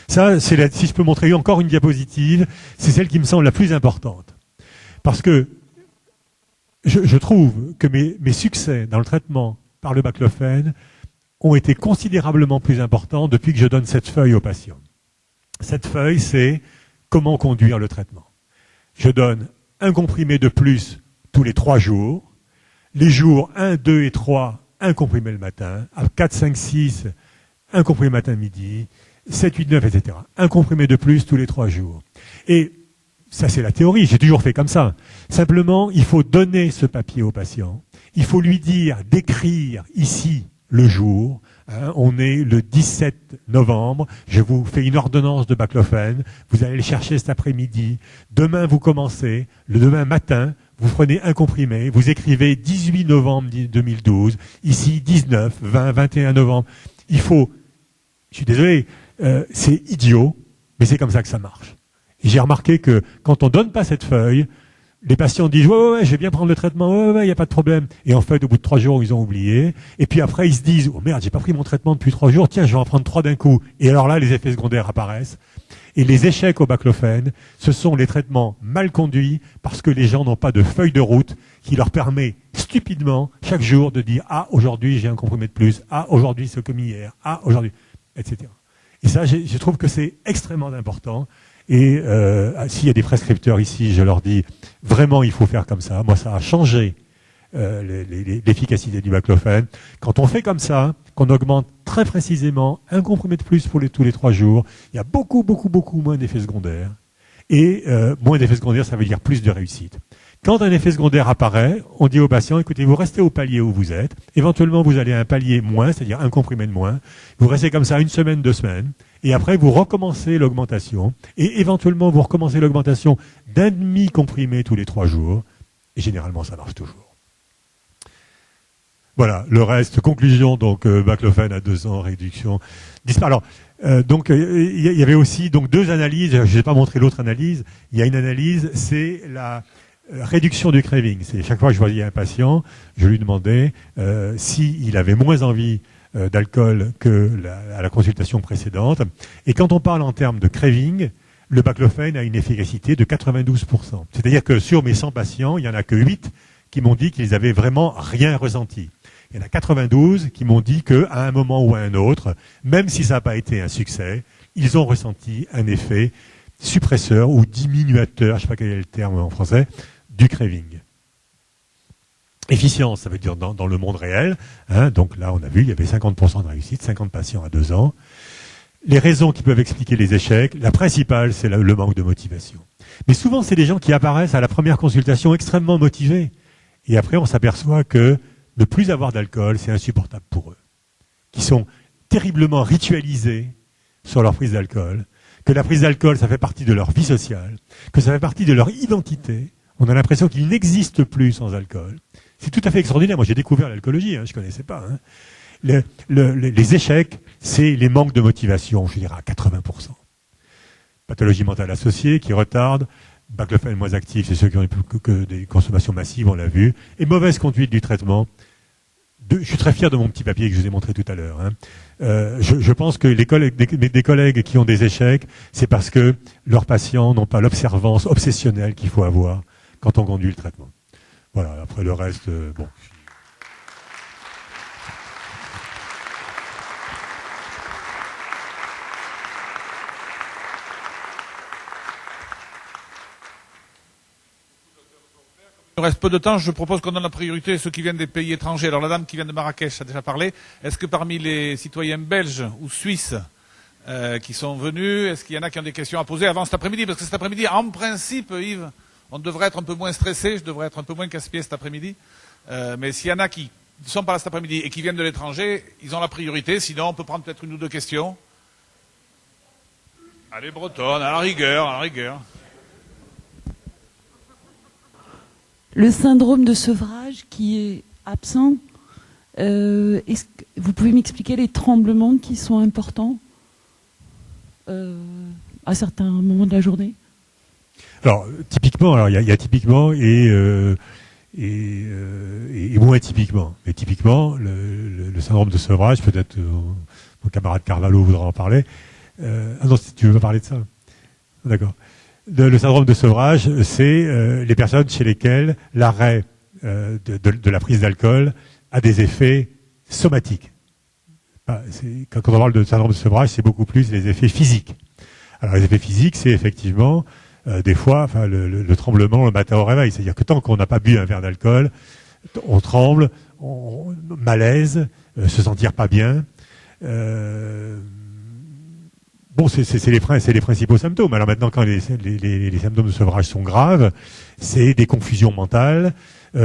Speaker 2: Ça, si je peux montrer encore une diapositive, c'est celle qui me semble la plus importante. Parce que je trouve que mes succès dans le traitement par le baclofène ont été considérablement plus importants depuis que je donne cette feuille aux patients. Cette feuille, c'est comment conduire le traitement. Je donne un comprimé de plus tous les 3 jours. Les jours 1, 2 et 3, un comprimé le matin. À 4, 5, 6, un comprimé matin, midi. 7, 8, 9, etc. Un comprimé de plus tous les 3 jours. Et ça, c'est la théorie. J'ai toujours fait comme ça. Simplement, il faut donner ce papier au patient. Il faut lui dire d'écrire ici le jour. On est le 17 novembre. Je vous fais une ordonnance de baclofène. Vous allez le chercher cet après-midi. Demain, vous commencez. Le demain matin, vous prenez un comprimé. Vous écrivez 18 novembre 2012. Ici, 19, 20, 21 novembre. Il faut... Je suis désolé, c'est idiot, mais c'est comme ça que ça marche. Et j'ai remarqué que quand on donne pas cette feuille, les patients disent ouais, je vais bien prendre le traitement, ouais, il n'y a pas de problème. Et en fait, au bout de 3 jours, ils ont oublié. Et puis après, ils se disent oh merde, j'ai pas pris mon traitement depuis 3 jours, tiens, je vais en prendre 3 d'un coup. Et alors là, les effets secondaires apparaissent. Et les échecs au baclofène, ce sont les traitements mal conduits parce que les gens n'ont pas de feuille de route qui leur permet stupidement chaque jour de dire ah aujourd'hui j'ai un comprimé de plus, ah aujourd'hui c'est comme hier, ah aujourd'hui, etc. Et ça, je trouve que c'est extrêmement important. Et s'il y a des prescripteurs ici, je leur dis vraiment il faut faire comme ça. Moi, ça a changé l'efficacité du baclofène. Quand on fait comme ça, qu'on augmente très précisément un comprimé de plus pour tous les 3 jours, il y a beaucoup moins d'effets secondaires. Et moins d'effets secondaires, ça veut dire plus de réussite. Quand un effet secondaire apparaît, on dit au patient, écoutez, vous restez au palier où vous êtes. Éventuellement, vous allez à un palier moins, c'est-à-dire un comprimé de moins. Vous restez comme ça 1 semaine, 2 semaines. Et après, vous recommencez l'augmentation. Et éventuellement, vous recommencez l'augmentation d'un demi-comprimé tous les 3 jours. Et généralement, ça marche toujours. Voilà, le reste, conclusion, donc baclofène à 2 ans, réduction, disparaît. Alors, donc il y avait aussi donc 2 analyses, je ne vais pas montrer l'autre analyse, il y a une analyse, c'est la réduction du craving. C'est chaque fois que je voyais un patient, je lui demandais s'il avait moins envie d'alcool que à la consultation précédente. Et quand on parle en termes de craving, le baclofène a une efficacité de 92%. C'est-à-dire que sur mes 100 patients, il n'y en a que 8 qui m'ont dit qu'ils avaient vraiment rien ressenti. Il y en a 92 qui m'ont dit qu'à un moment ou à un autre, même si ça n'a pas été un succès, ils ont ressenti un effet suppresseur ou diminuateur, je ne sais pas quel est le terme en français, du craving. Efficience, ça veut dire dans le monde réel. Donc là, on a vu, il y avait 50% de réussite, 50 patients à 2 ans. Les raisons qui peuvent expliquer les échecs, la principale, c'est le manque de motivation. Mais souvent, c'est des gens qui apparaissent à la première consultation extrêmement motivés. Et après, on s'aperçoit que ne plus avoir d'alcool, c'est insupportable pour eux. Qui sont terriblement ritualisés sur leur prise d'alcool, que la prise d'alcool, ça fait partie de leur vie sociale, que ça fait partie de leur identité. On a l'impression qu'ils n'existent plus sans alcool. C'est tout à fait extraordinaire. Moi, j'ai découvert l'alcoolologie, je ne connaissais pas. Les échecs, c'est les manques de motivation, je dirais à 80%. Pathologie mentale associée qui retarde. Baclofène moins actif, c'est ceux qui ont que des consommations massives, on l'a vu. Et mauvaise conduite du traitement. Je suis très fier de mon petit papier que je vous ai montré tout à l'heure. Je pense que des collègues qui ont des échecs, c'est parce que leurs patients n'ont pas l'observance obsessionnelle qu'il faut avoir quand on conduit le traitement. Voilà, après le reste, bon.
Speaker 1: Il nous reste peu de temps, je propose qu'on donne la priorité à ceux qui viennent des pays étrangers. Alors la dame qui vient de Marrakech a déjà parlé. Est-ce que parmi les citoyens belges ou suisses qui sont venus, est-ce qu'il y en a qui ont des questions à poser avant cet après-midi? Parce que cet après-midi, en principe, Yves, on devrait être un peu moins stressé, je devrais être un peu moins casse-pied cet après-midi. Mais s'il y en a qui ne sont pas là cet après-midi et qui viennent de l'étranger, ils ont la priorité. Sinon, on peut prendre peut-être 1 ou 2 questions. Allez, bretonne, à la rigueur, à la rigueur.
Speaker 3: Le syndrome de sevrage qui est absent, est-ce que vous pouvez m'expliquer les tremblements qui sont importants à certains moments de la journée?
Speaker 2: Alors, typiquement, il y a typiquement et moins typiquement. Mais typiquement, le syndrome de sevrage, peut-être mon camarade Carvalho voudra en parler, Ah non, si tu veux pas parler de ça. D'accord. Le syndrome de sevrage, c'est les personnes chez lesquelles l'arrêt de la prise d'alcool a des effets somatiques. Quand on parle de syndrome de sevrage, c'est beaucoup plus les effets physiques. Alors les effets physiques, c'est effectivement des fois le tremblement le matin au réveil. C'est-à-dire que tant qu'on n'a pas bu un verre d'alcool, on tremble, malaise, se sentir pas bien. Bon, c'est les principaux symptômes. Alors maintenant, quand les symptômes de sevrage sont graves, c'est des confusions mentales.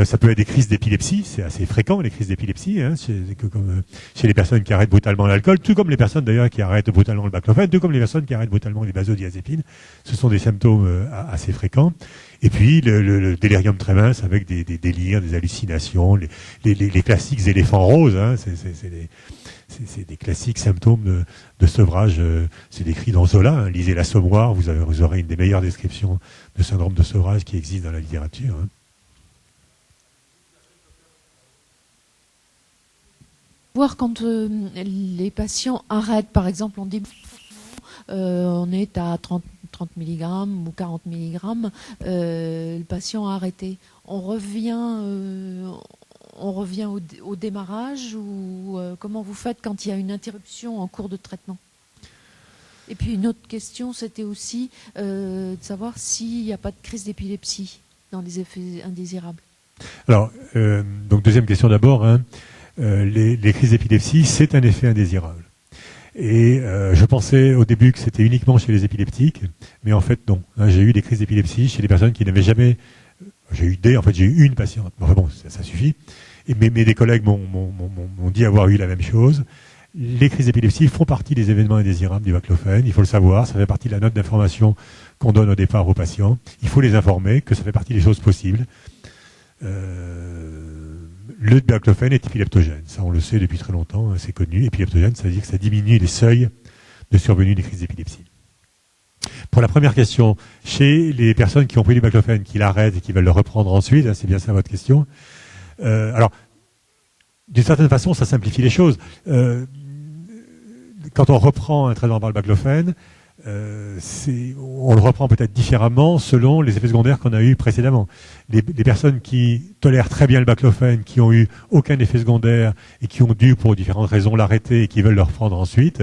Speaker 2: Ça peut être des crises d'épilepsie, c'est assez fréquent les crises d'épilepsie, hein, chez les personnes qui arrêtent brutalement l'alcool, tout comme les personnes d'ailleurs qui arrêtent brutalement le baclofène, tout comme les personnes qui arrêtent brutalement les benzodiazépines. Ce sont des symptômes assez fréquents. Et puis le délirium tremens avec des délires, des hallucinations, les classiques éléphants roses, hein, c'est des classiques symptômes de sevrage. C'est décrit dans Zola, hein, lisez l'Assommoir, vous aurez une des meilleures descriptions de syndrome de sevrage qui existe dans la littérature. Hein.
Speaker 4: Voir quand les patients arrêtent, par exemple, on dit on est à 30 mg ou 40 mg, le patient a arrêté. On revient au démarrage ou comment vous faites quand il y a une interruption en cours de traitement? Et puis une autre question, c'était aussi de savoir s'il n'y a pas de crise d'épilepsie dans les effets indésirables.
Speaker 2: Alors, donc deuxième question d'abord, hein. Les crises d'épilepsie, c'est un effet indésirable. Et je pensais au début que c'était uniquement chez les épileptiques, mais en fait non. Hein, j'ai eu des crises d'épilepsie chez des personnes qui n'avaient jamais... J'ai eu une patiente. Enfin bon, ça suffit. Mais des collègues m'ont dit avoir eu la même chose. Les crises d'épilepsie font partie des événements indésirables du baclofène. Il faut le savoir. Ça fait partie de la note d'information qu'on donne au départ aux patients. Il faut les informer que ça fait partie des choses possibles. Le baclofène est épileptogène, ça on le sait depuis très longtemps, hein, c'est connu. Épileptogène, ça veut dire que ça diminue les seuils de survenue des crises d'épilepsie. Pour la première question, chez les personnes qui ont pris du baclofène, qui l'arrêtent et qui veulent le reprendre ensuite, hein, c'est bien ça votre question. Alors, d'une certaine façon, ça simplifie les choses. Quand on reprend un traitement par le baclofène, on le reprend peut-être différemment selon les effets secondaires qu'on a eu précédemment. Les personnes qui tolèrent très bien le baclofène, qui ont eu aucun effet secondaire et qui ont dû pour différentes raisons l'arrêter et qui veulent le reprendre ensuite,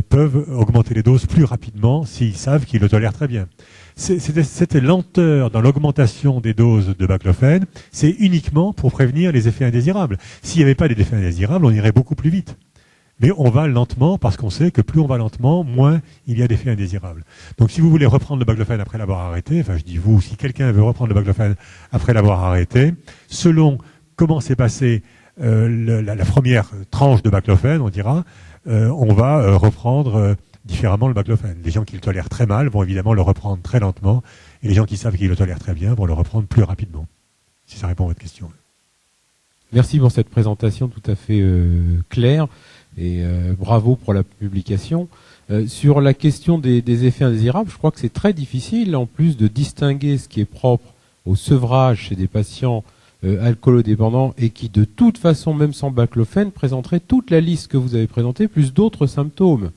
Speaker 2: peuvent augmenter les doses plus rapidement s'ils savent qu'ils le tolèrent très bien. Cette lenteur dans l'augmentation des doses de baclofène, c'est uniquement pour prévenir les effets indésirables. S'il n'y avait pas d'effets indésirables, on irait beaucoup plus vite. Mais on va lentement parce qu'on sait que plus on va lentement, moins il y a d'effets indésirables. Donc si vous voulez reprendre le baclofène après l'avoir arrêté, enfin je dis vous, si quelqu'un veut reprendre le baclofène après l'avoir arrêté, selon comment s'est passée la première tranche de baclofène, on dira, on va reprendre différemment le baclofène. Les gens qui le tolèrent très mal vont évidemment le reprendre très lentement, et les gens qui savent qu'ils le tolèrent très bien vont le reprendre plus rapidement. Si ça répond à votre question.
Speaker 5: Merci pour cette présentation tout à fait claire. Et bravo pour la publication. Sur la question des effets indésirables, je crois que c'est très difficile, en plus, de distinguer ce qui est propre au sevrage chez des patients alcoolodépendants et qui, de toute façon, même sans baclofène, présenteraient toute la liste que vous avez présentée, plus d'autres symptômes,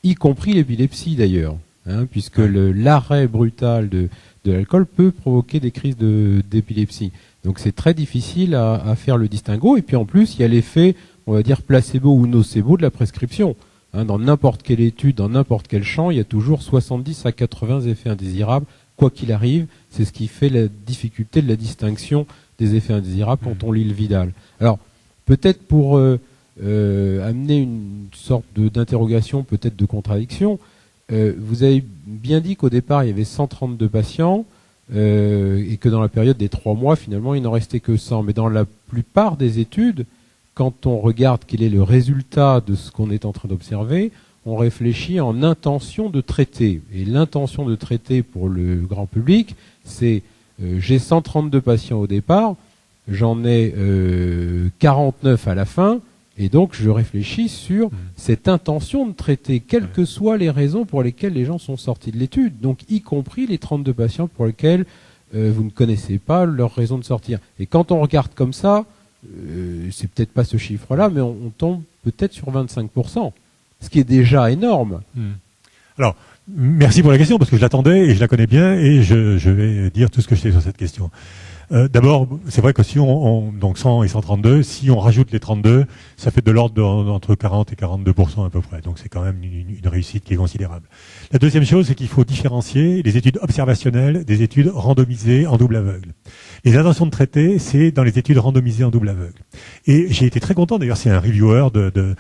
Speaker 5: y compris l'épilepsie d'ailleurs, hein, puisque l'arrêt brutal de l'alcool peut provoquer des crises d'épilepsie. Donc c'est très difficile à faire le distinguo. Et puis en plus, il y a l'effet, on va dire, placebo ou nocebo de la prescription. Hein, dans n'importe quelle étude, dans n'importe quel champ, il y a toujours 70 à 80 effets indésirables, quoi qu'il arrive. C'est ce qui fait la difficulté de la distinction des effets indésirables quand on lit le Vidal. Alors, peut-être pour amener une sorte d'interrogation, peut-être de contradiction, vous avez bien dit qu'au départ, il y avait 132 patients, et que dans la période des 3 mois, finalement, il n'en restait que 100. Mais dans la plupart des études, quand on regarde quel est le résultat de ce qu'on est en train d'observer, on réfléchit en intention de traiter. Et l'intention de traiter pour le grand public, c'est j'ai 132 patients au départ, j'en ai 49 à la fin, et donc je réfléchis sur cette intention de traiter, quelles que soient les raisons pour lesquelles les gens sont sortis de l'étude, donc y compris les 32 patients pour lesquels vous ne connaissez pas leur raison de sortir. Et quand on regarde comme ça, c'est peut-être pas ce chiffre-là, mais on tombe peut-être sur 25%. ce qui est déjà énorme.
Speaker 2: Alors, merci pour la question, parce que je l'attendais et je la connais bien, et je vais dire tout ce que je sais sur cette question. D'abord, c'est vrai que si donc 100 et 132, si on rajoute les 32, ça fait de l'ordre entre 40 et 42% à peu près. Donc c'est quand même une réussite qui est considérable. La deuxième chose, c'est qu'il faut différencier les études observationnelles des études randomisées en double aveugle. Les intentions de traiter, c'est dans les études randomisées en double aveugle. Et j'ai été très content, d'ailleurs, c'est un reviewer d'un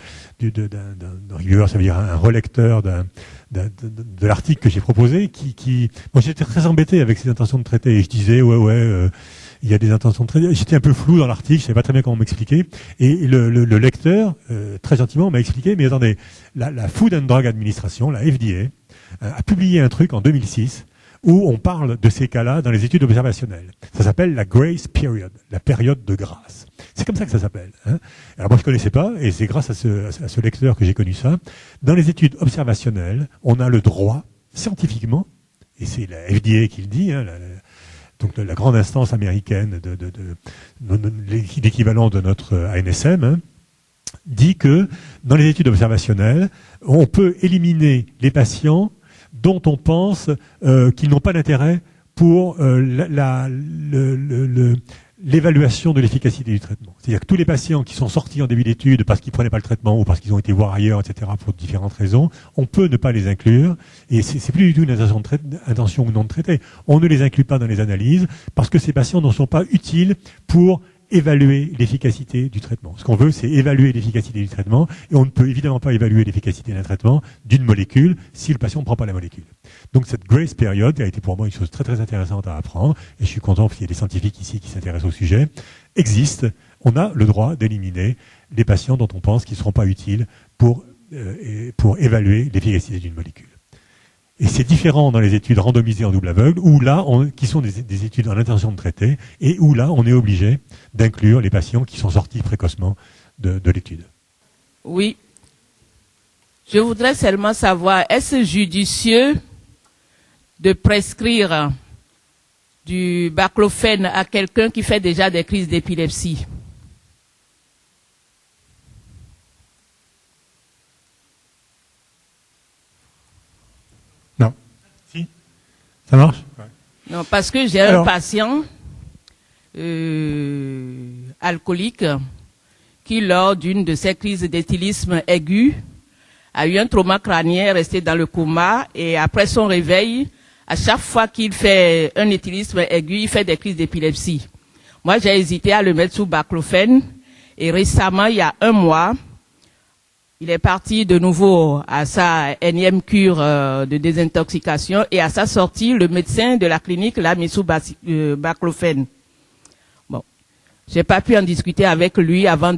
Speaker 2: reviewer, ça veut dire un relecteur de l'article que j'ai proposé, moi j'étais très embêté avec ces intentions de traiter, et je disais il y a des intentions de traiter. J'étais un peu flou dans l'article, je savais pas très bien comment m'expliquer, et le lecteur très gentiment m'a expliqué, mais attendez, la Food and Drug Administration, la FDA, a publié un truc en 2006 où on parle de ces cas-là dans les études observationnelles. Ça s'appelle la grace period, la période de grâce. C'est comme ça que ça s'appelle. Alors moi je connaissais pas, et c'est grâce à ce lecteur que j'ai connu ça. Dans les études observationnelles, on a le droit, scientifiquement, et c'est la FDA qui le dit, donc la grande instance américaine l'équivalent de notre ANSM, dit que dans les études observationnelles, on peut éliminer les patients dont on pense qu'ils n'ont pas d'intérêt pour l'évaluation de l'efficacité du traitement. C'est-à-dire que tous les patients qui sont sortis en début d'études parce qu'ils prenaient pas le traitement ou parce qu'ils ont été voir ailleurs, etc., pour différentes raisons, on peut ne pas les inclure, et c'est plus du tout une intention ou non de traiter. On ne les inclut pas dans les analyses parce que ces patients ne sont pas utiles pour évaluer l'efficacité du traitement. Ce qu'on veut, c'est évaluer l'efficacité du traitement, et on ne peut évidemment pas évaluer l'efficacité d'un traitement d'une molécule si le patient ne prend pas la molécule. Donc cette grace period a été pour moi une chose très très intéressante à apprendre, et je suis content qu'il y ait des scientifiques ici qui s'intéressent au sujet. Existe, on a le droit d'éliminer les patients dont on pense qu'ils ne seront pas utiles pour évaluer l'efficacité d'une molécule. Et c'est différent dans les études randomisées en double aveugle, où là, qui sont des études en intention de traiter, et où là, on est obligé d'inclure les patients qui sont sortis précocement de l'étude.
Speaker 6: Oui. Je voudrais seulement savoir, est-ce judicieux de prescrire du baclofène à quelqu'un qui fait déjà des crises d'épilepsie?
Speaker 2: Non. Si. Ça marche? Ouais.
Speaker 6: Non, parce que j'ai un patient alcoolique qui, lors d'une de ses crises d'éthylisme aigu, a eu un trauma crânien, resté dans le coma, et après son réveil, à chaque fois qu'il fait un éthylisme aigu, il fait des crises d'épilepsie. Moi, j'ai hésité à le mettre sous baclofène, et récemment, il y a 1 mois, il est parti de nouveau à sa énième cure de désintoxication, et à sa sortie, le médecin de la clinique l'a mis sous baclofène. Bon, j'ai pas pu en discuter avec lui avant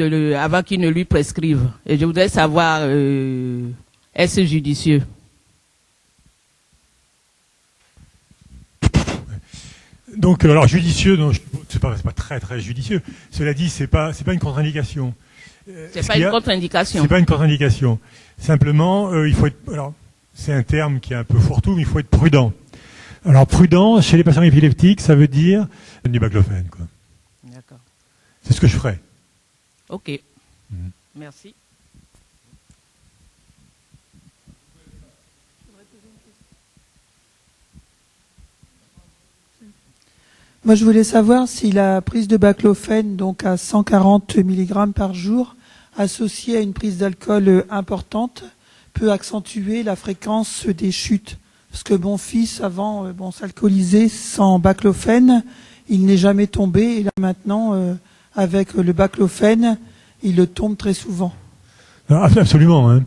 Speaker 6: qu'il ne lui prescrive. Et je voudrais savoir, est-ce judicieux?
Speaker 2: Donc, alors judicieux, non, c'est pas très très judicieux. Cela dit, c'est pas une contre-indication.
Speaker 6: C'est pas une contre-indication.
Speaker 2: C'est pas une contre-indication. Simplement, il faut être. Alors, c'est un terme qui est un peu fourre-tout, mais il faut être prudent. Alors, prudent chez les patients épileptiques, ça veut dire du baclofène, quoi.
Speaker 6: D'accord.
Speaker 2: C'est ce que je ferais.
Speaker 6: Ok. Merci.
Speaker 7: Moi, je voulais savoir si la prise de baclofène, donc à 140 mg par jour, associée à une prise d'alcool importante, peut accentuer la fréquence des chutes. Parce que mon fils, avant, s'alcoolisait sans baclofène, il n'est jamais tombé. Et là, maintenant, avec le baclofène, il tombe très souvent.
Speaker 2: Absolument. Hein.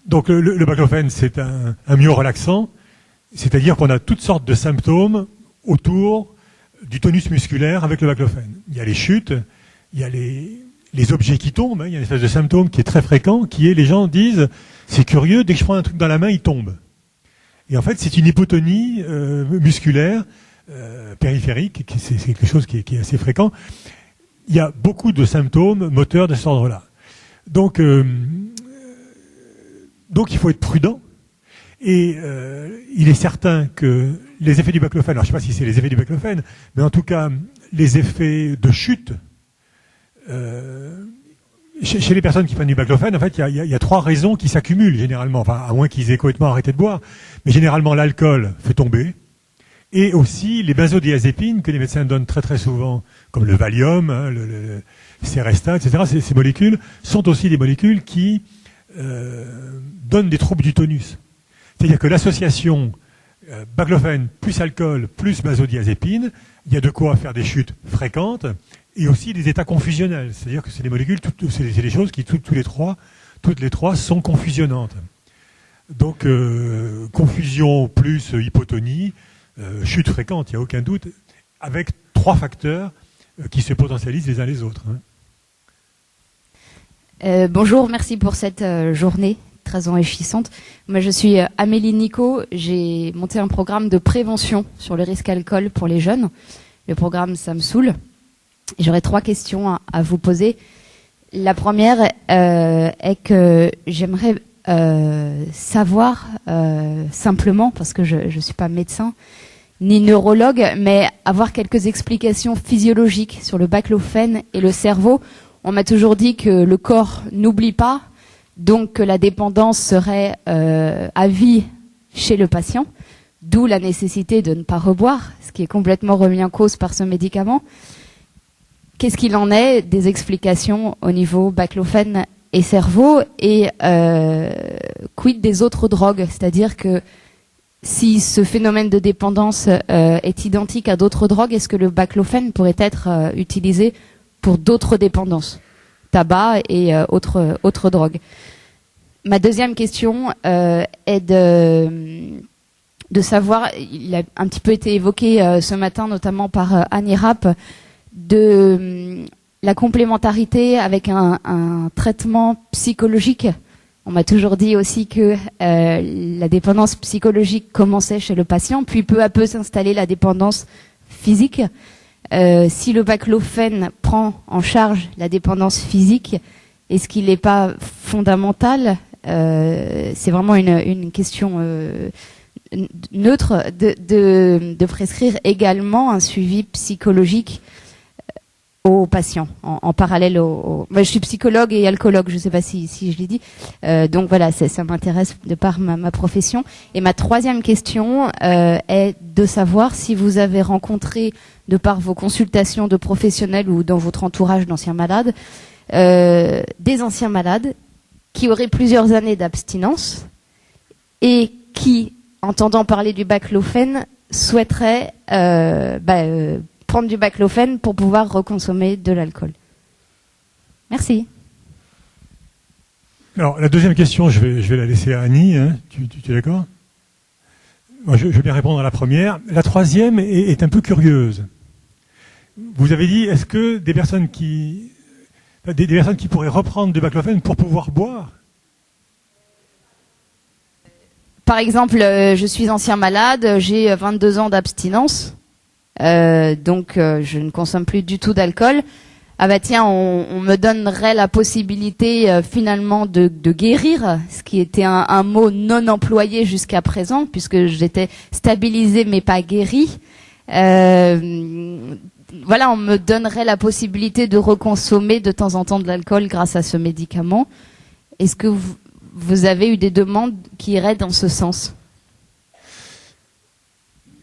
Speaker 2: Donc, le baclofène, c'est un myorelaxant. C'est-à-dire qu'on a toutes sortes de symptômes autour du tonus musculaire avec le baclofène. Il y a les chutes, il y a les objets qui tombent, il y a une espèce de symptôme qui est très fréquent, qui est les gens disent, c'est curieux, dès que je prends un truc dans la main, il tombe. Et en fait, c'est une hypotonie musculaire périphérique, c'est quelque chose qui est assez fréquent. Il y a beaucoup de symptômes moteurs de cet ordre-là. Donc il faut être prudent. Et il est certain que les effets du baclofène, alors je ne sais pas si c'est les effets du baclofène, mais en tout cas, les effets de chute, chez les personnes qui prennent du baclofène, en fait, il y a 3 raisons qui s'accumulent généralement, enfin, à moins qu'ils aient complètement arrêté de boire. Mais généralement, l'alcool fait tomber, et aussi les benzodiazépines que les médecins donnent très très souvent, comme le Valium, hein, le Serestat, etc. Ces molécules sont aussi des molécules qui donnent des troubles du tonus. C'est-à-dire que l'association baclofène plus alcool plus benzodiazépine, il y a de quoi faire des chutes fréquentes et aussi des états confusionnels. C'est-à-dire que c'est des molécules, c'est des choses qui toutes les trois sont confusionnantes. Donc confusion plus hypotonie, chute fréquente, il n'y a aucun doute, avec 3 facteurs qui se potentialisent les uns les autres.
Speaker 8: Bonjour, merci pour cette journée très enrichissante. Moi, je suis Amélie Nico. J'ai monté un programme de prévention sur le risque alcool pour les jeunes. Le programme Ça me saoule. J'aurais 3 questions à vous poser. La première est que j'aimerais savoir simplement, parce que je ne suis pas médecin ni neurologue, mais avoir quelques explications physiologiques sur le baclofène et le cerveau. On m'a toujours dit que le corps n'oublie pas, donc que la dépendance serait à vie chez le patient, d'où la nécessité de ne pas reboire, ce qui est complètement remis en cause par ce médicament. Qu'est-ce qu'il en est des explications au niveau baclofène et cerveau, et quid des autres drogues, c'est-à-dire que si ce phénomène de dépendance est identique à d'autres drogues, est-ce que le baclofène pourrait être utilisé pour d'autres dépendances, tabac et autres drogues? Ma deuxième question est de savoir, il a un petit peu été évoqué ce matin, notamment par Annie Rapp, de la complémentarité avec un traitement psychologique. On m'a toujours dit aussi que la dépendance psychologique commençait chez le patient, puis peu à peu s'installait la dépendance physique. Si le baclofène prend en charge la dépendance physique, est-ce qu'il n'est pas fondamental, c'est vraiment une question neutre, de prescrire également un suivi psychologique aux patients, en parallèle moi, je suis psychologue et alcoologue, je ne sais pas si je l'ai dit. Donc voilà, ça m'intéresse de par ma profession. Et ma troisième question est de savoir si vous avez rencontré, de par vos consultations de professionnels ou dans votre entourage d'anciens malades, des anciens malades qui auraient plusieurs années d'abstinence et qui, entendant parler du baclofène, souhaiteraient prendre du baclofène pour pouvoir reconsommer de l'alcool. Merci.
Speaker 2: Alors, la deuxième question, je vais la laisser à Annie. Hein. Tu es d'accord? Moi, je vais bien répondre à la première. La troisième est un peu curieuse. Vous avez dit, est-ce que des personnes qui pourraient reprendre du baclofène pour pouvoir boire?
Speaker 8: Par exemple, je suis ancien malade, j'ai 22 ans d'abstinence. Donc je ne consomme plus du tout d'alcool. Ah bah tiens, on me donnerait la possibilité finalement de guérir, ce qui était un mot non employé jusqu'à présent, puisque j'étais stabilisée mais pas guérie. Voilà, on me donnerait la possibilité de reconsommer de temps en temps de l'alcool grâce à ce médicament. Est-ce que vous avez eu des demandes qui iraient dans ce sens?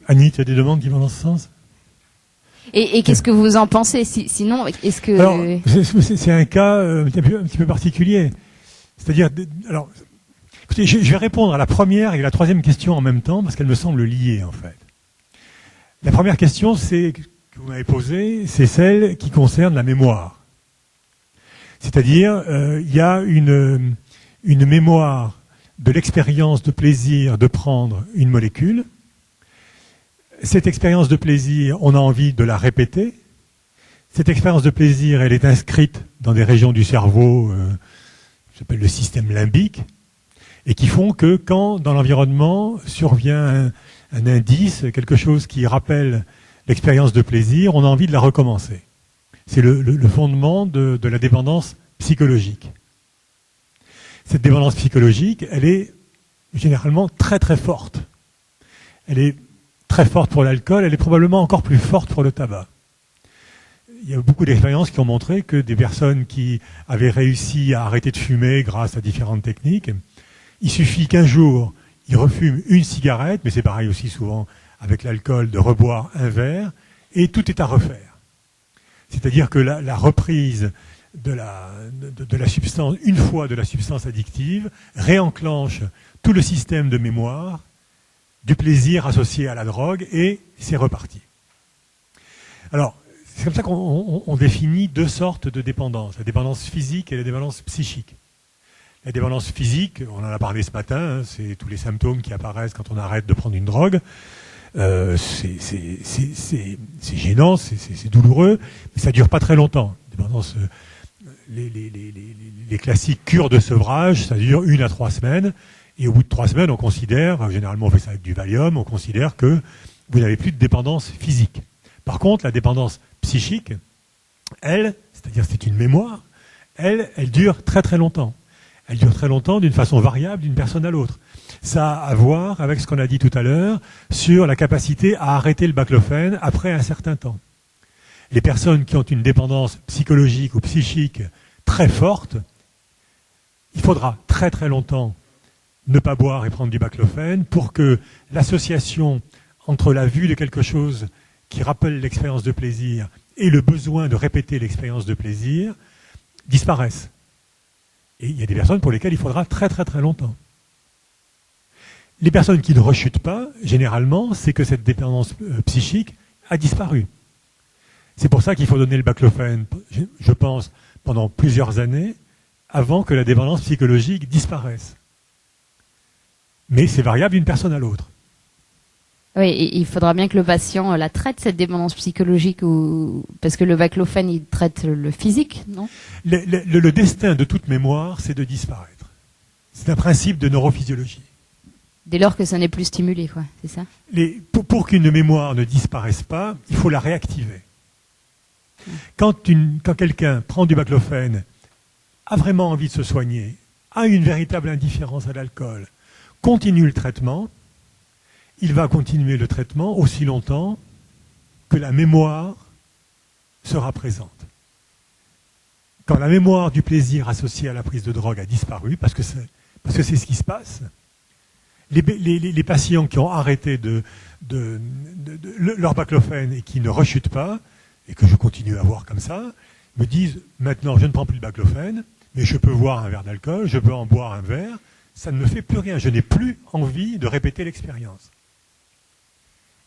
Speaker 2: Annie, tu as des demandes qui vont dans ce sens?
Speaker 8: Et qu'est-ce que vous en pensez? Sinon, est-ce que...
Speaker 2: Alors, c'est un cas un petit peu particulier. C'est-à-dire, alors, écoutez, je vais répondre à la première et à la troisième question en même temps, parce qu'elles me semblent liées, en fait. La première question, que vous m'avez posée, c'est celle qui concerne la mémoire. C'est-à-dire, il y a une mémoire de l'expérience de plaisir de prendre une molécule. Cette expérience de plaisir, on a envie de la répéter. Cette expérience de plaisir, elle est inscrite dans des régions du cerveau, qui s'appelle le système limbique, et qui font que quand, dans l'environnement, survient un indice, quelque chose qui rappelle l'expérience de plaisir, on a envie de la recommencer. C'est le fondement de la dépendance psychologique. Cette dépendance psychologique, elle est généralement très très forte. Elle est très forte pour l'alcool, elle est probablement encore plus forte pour le tabac. il y a beaucoup d'expériences qui ont montré que des personnes qui avaient réussi à arrêter de fumer grâce à différentes techniques, il suffit qu'un jour, ils refument une cigarette, mais c'est pareil aussi souvent avec l'alcool, de reboire un verre, et tout est à refaire. C'est-à-dire que la reprise de la substance, une fois de la substance addictive, réenclenche tout le système de mémoire, du plaisir associé à la drogue, et c'est reparti. Alors, c'est comme ça qu'on définit deux sortes de dépendance, la dépendance physique et la dépendance psychique. La dépendance physique, on en a parlé ce matin, hein, c'est tous les symptômes qui apparaissent quand on arrête de prendre une drogue. C'est gênant, c'est douloureux, mais ça dure pas très longtemps. Dépendance, les classiques cures de sevrage, ça dure 1 à 3 semaines, et au bout de 3 semaines, on considère, généralement on fait ça avec du Valium, on considère que vous n'avez plus de dépendance physique. Par contre, la dépendance psychique, elle, c'est-à-dire c'est une mémoire, elle dure très très longtemps. Elle dure très longtemps d'une façon variable d'une personne à l'autre. Ça a à voir avec ce qu'on a dit tout à l'heure sur la capacité à arrêter le baclofène après un certain temps. Les personnes qui ont une dépendance psychologique ou psychique très forte, il faudra très très longtemps ne pas boire et prendre du baclofène pour que l'association entre la vue de quelque chose qui rappelle l'expérience de plaisir et le besoin de répéter l'expérience de plaisir disparaisse. Et il y a des personnes pour lesquelles il faudra très très très longtemps. Les personnes qui ne rechutent pas, généralement, c'est que cette dépendance psychique a disparu. C'est pour ça qu'il faut donner le baclofène, je pense, pendant plusieurs années, avant que la dépendance psychologique disparaisse. Mais c'est variable d'une personne à l'autre.
Speaker 8: Oui, il faudra bien que le patient la traite, cette dépendance psychologique, parce que le baclofène, il traite le physique, non ?
Speaker 2: Le destin de toute mémoire, c'est de disparaître. C'est un principe de neurophysiologie.
Speaker 8: Dès lors que ça n'est plus stimulé, quoi, c'est ça ?
Speaker 2: Pour qu'une mémoire ne disparaisse pas, il faut la réactiver. Quand quelqu'un prend du baclofène, a vraiment envie de se soigner, a une véritable indifférence à l'alcool, continue le traitement, il va continuer le traitement aussi longtemps que la mémoire sera présente. Quand la mémoire du plaisir associé à la prise de drogue a disparu, parce que c'est ce qui se passe, les patients qui ont arrêté leur baclofène et qui ne rechutent pas, et que je continue à voir comme ça, me disent maintenant je ne prends plus de baclofène, mais je peux boire un verre d'alcool, je peux en boire un verre, ça ne me fait plus rien, je n'ai plus envie de répéter l'expérience.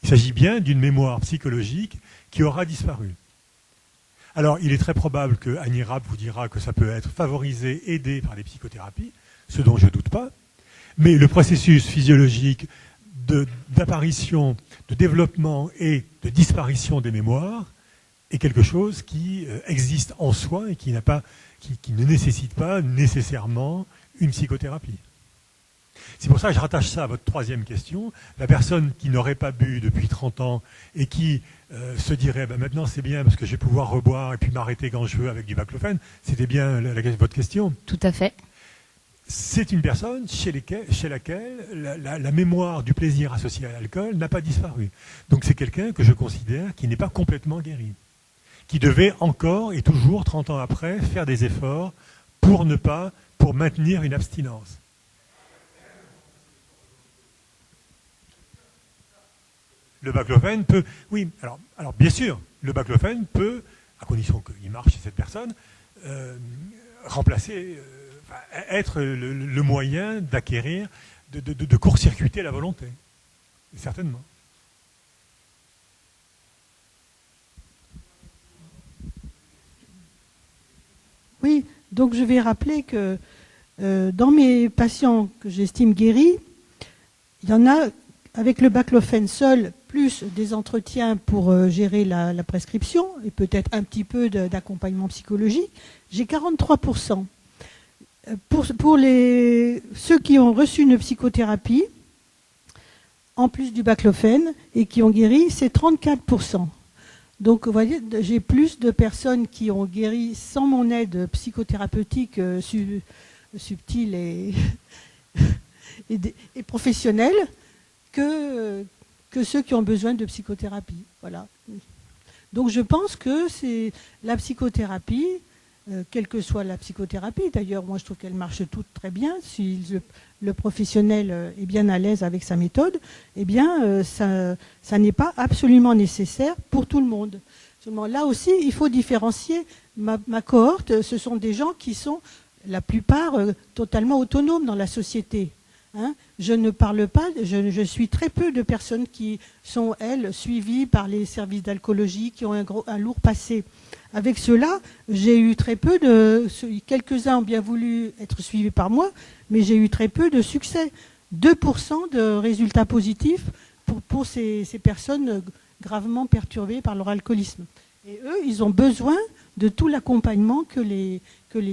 Speaker 2: Il s'agit bien d'une mémoire psychologique qui aura disparu. Alors, il est très probable que Annie Rapp vous dira que ça peut être favorisé, aidé par les psychothérapies, ce dont je ne doute pas, mais le processus physiologique d'apparition, de développement et de disparition des mémoires est quelque chose qui existe en soi et qui ne nécessite pas nécessairement une psychothérapie. C'est pour ça que je rattache ça à votre troisième question. La personne qui n'aurait pas bu depuis 30 ans et qui se dirait maintenant c'est bien parce que je vais pouvoir reboire et puis m'arrêter quand je veux avec du baclofène, c'était bien votre question.
Speaker 8: Tout à fait.
Speaker 2: C'est une personne chez laquelle la mémoire du plaisir associé à l'alcool n'a pas disparu. Donc c'est quelqu'un que je considère qui n'est pas complètement guéri, qui devait encore et toujours, 30 ans après, faire des efforts pour maintenir une abstinence. Le baclofène peut, oui, alors bien sûr, le baclofène peut, à condition qu'il marche chez cette personne, remplacer, être le moyen d'acquérir, de court-circuiter la volonté, certainement.
Speaker 7: Oui, donc je vais rappeler que dans mes patients que j'estime guéris, il y en a avec le baclofène seul, plus des entretiens pour gérer la prescription et peut-être un petit peu d'accompagnement psychologique, j'ai 43%. Pour ceux qui ont reçu une psychothérapie, en plus du baclofène, et qui ont guéri, c'est 34%. Donc, vous voyez, j'ai plus de personnes qui ont guéri sans mon aide psychothérapeutique subtile et professionnelle que ceux qui ont besoin de psychothérapie. Voilà.
Speaker 9: Donc je pense que c'est la psychothérapie, quelle que soit la psychothérapie, d'ailleurs moi je trouve qu'elle marche toutes très bien, si le professionnel est bien à l'aise avec sa méthode, eh bien ça n'est pas absolument nécessaire pour tout le monde. Seulement là aussi il faut différencier ma cohorte, ce sont des gens qui sont la plupart totalement autonomes dans la société. Je ne parle pas, je suis très peu de personnes qui sont, elles, suivies par les services d'alcoolologie, qui ont un lourd passé. Avec cela, j'ai eu très peu quelques-uns ont bien voulu être suivis par moi, mais j'ai eu très peu de succès. 2% de résultats positifs pour ces personnes gravement perturbées par leur alcoolisme. Et eux, ils ont besoin de tout l'accompagnement que les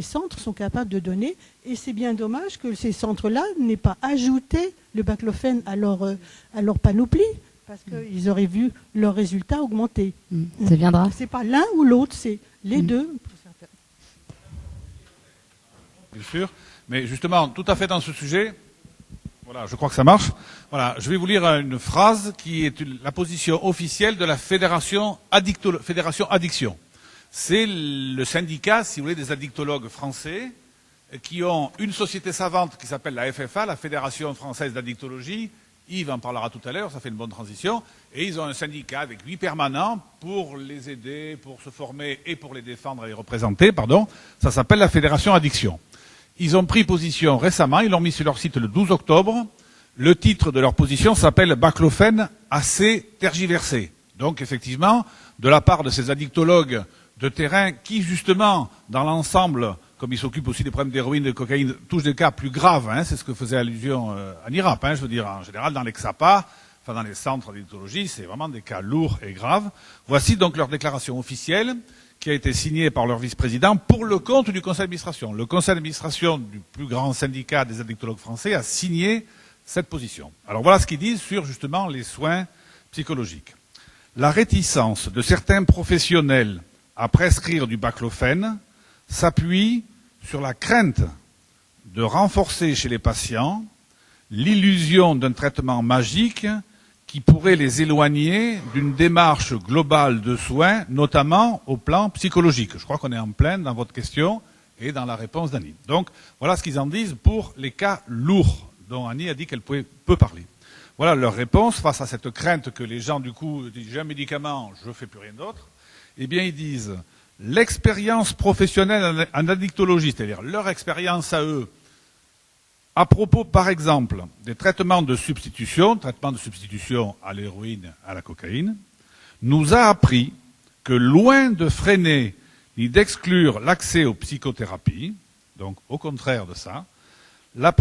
Speaker 9: centres sont capables de donner. Et c'est bien dommage que ces centres-là n'aient pas ajouté le baclofène à leur panoplie, parce qu'ils auraient vu leurs résultats augmenter.
Speaker 8: Ça viendra.
Speaker 9: C'est pas l'un ou l'autre, c'est les deux.
Speaker 1: Bien sûr, mais justement, tout à fait dans ce sujet, voilà, je crois que ça marche. Voilà, je vais vous lire une phrase qui est la position officielle de la Fédération Addiction. C'est le syndicat, si vous voulez, des addictologues français qui ont une société savante qui s'appelle la FFA, la Fédération Française d'Addictologie. Yves en parlera tout à l'heure, ça fait une bonne transition. Et ils ont un syndicat avec 8 permanents pour les aider, pour se former et pour les défendre et les représenter, pardon. Ça s'appelle la Fédération Addiction. Ils ont pris position récemment, ils l'ont mis sur leur site le 12 octobre. Le titre de leur position s'appelle « Baclofène assez tergiversé ». Donc effectivement, de la part de ces addictologues de terrain qui, justement, dans l'ensemble, comme ils s'occupent aussi des problèmes d'héroïne, de cocaïne, touchent des cas plus graves, c'est ce que faisait allusion à NIRAP, je veux dire, en général, dans les XAPA, enfin dans les centres d'addictologie, c'est vraiment des cas lourds et graves. Voici donc leur déclaration officielle, qui a été signée par leur vice-président pour le compte du conseil d'administration. Le conseil d'administration du plus grand syndicat des addictologues français a signé cette position. Alors voilà ce qu'ils disent sur, justement, les soins psychologiques. La réticence de certains professionnels à prescrire du baclofène s'appuie sur la crainte de renforcer chez les patients l'illusion d'un traitement magique qui pourrait les éloigner d'une démarche globale de soins, notamment au plan psychologique. Je crois qu'on est en plein dans votre question et dans la réponse d'Annie. Donc, voilà ce qu'ils en disent pour les cas lourds dont Annie a dit qu'elle peut parler. Voilà leur réponse face à cette crainte que les gens, du coup, disent « j'ai un médicament, je ne fais plus rien d'autre ». Eh bien, ils disent l'expérience professionnelle en addictologie, c'est-à-dire leur expérience à eux, à propos, par exemple, des traitements de substitution à l'héroïne, à la cocaïne, nous a appris que loin de freiner ni d'exclure l'accès aux psychothérapies, donc au contraire de ça, la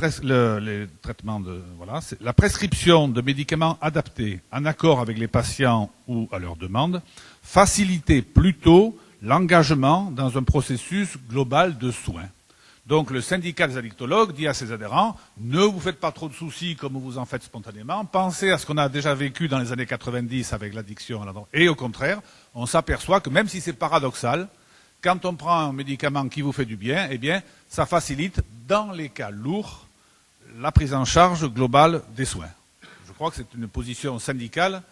Speaker 1: prescription de médicaments adaptés en accord avec les patients ou à leur demande facilitait plutôt l'engagement dans un processus global de soins. Donc le syndicat des addictologues dit à ses adhérents, ne vous faites pas trop de soucis comme vous en faites spontanément, pensez à ce qu'on a déjà vécu dans les années 90 avec l'addiction à la drogue. Et au contraire, on s'aperçoit que même si c'est paradoxal, quand on prend un médicament qui vous fait du bien, eh bien, ça facilite, dans les cas lourds, la prise en charge globale des soins. Je crois que c'est une position syndicale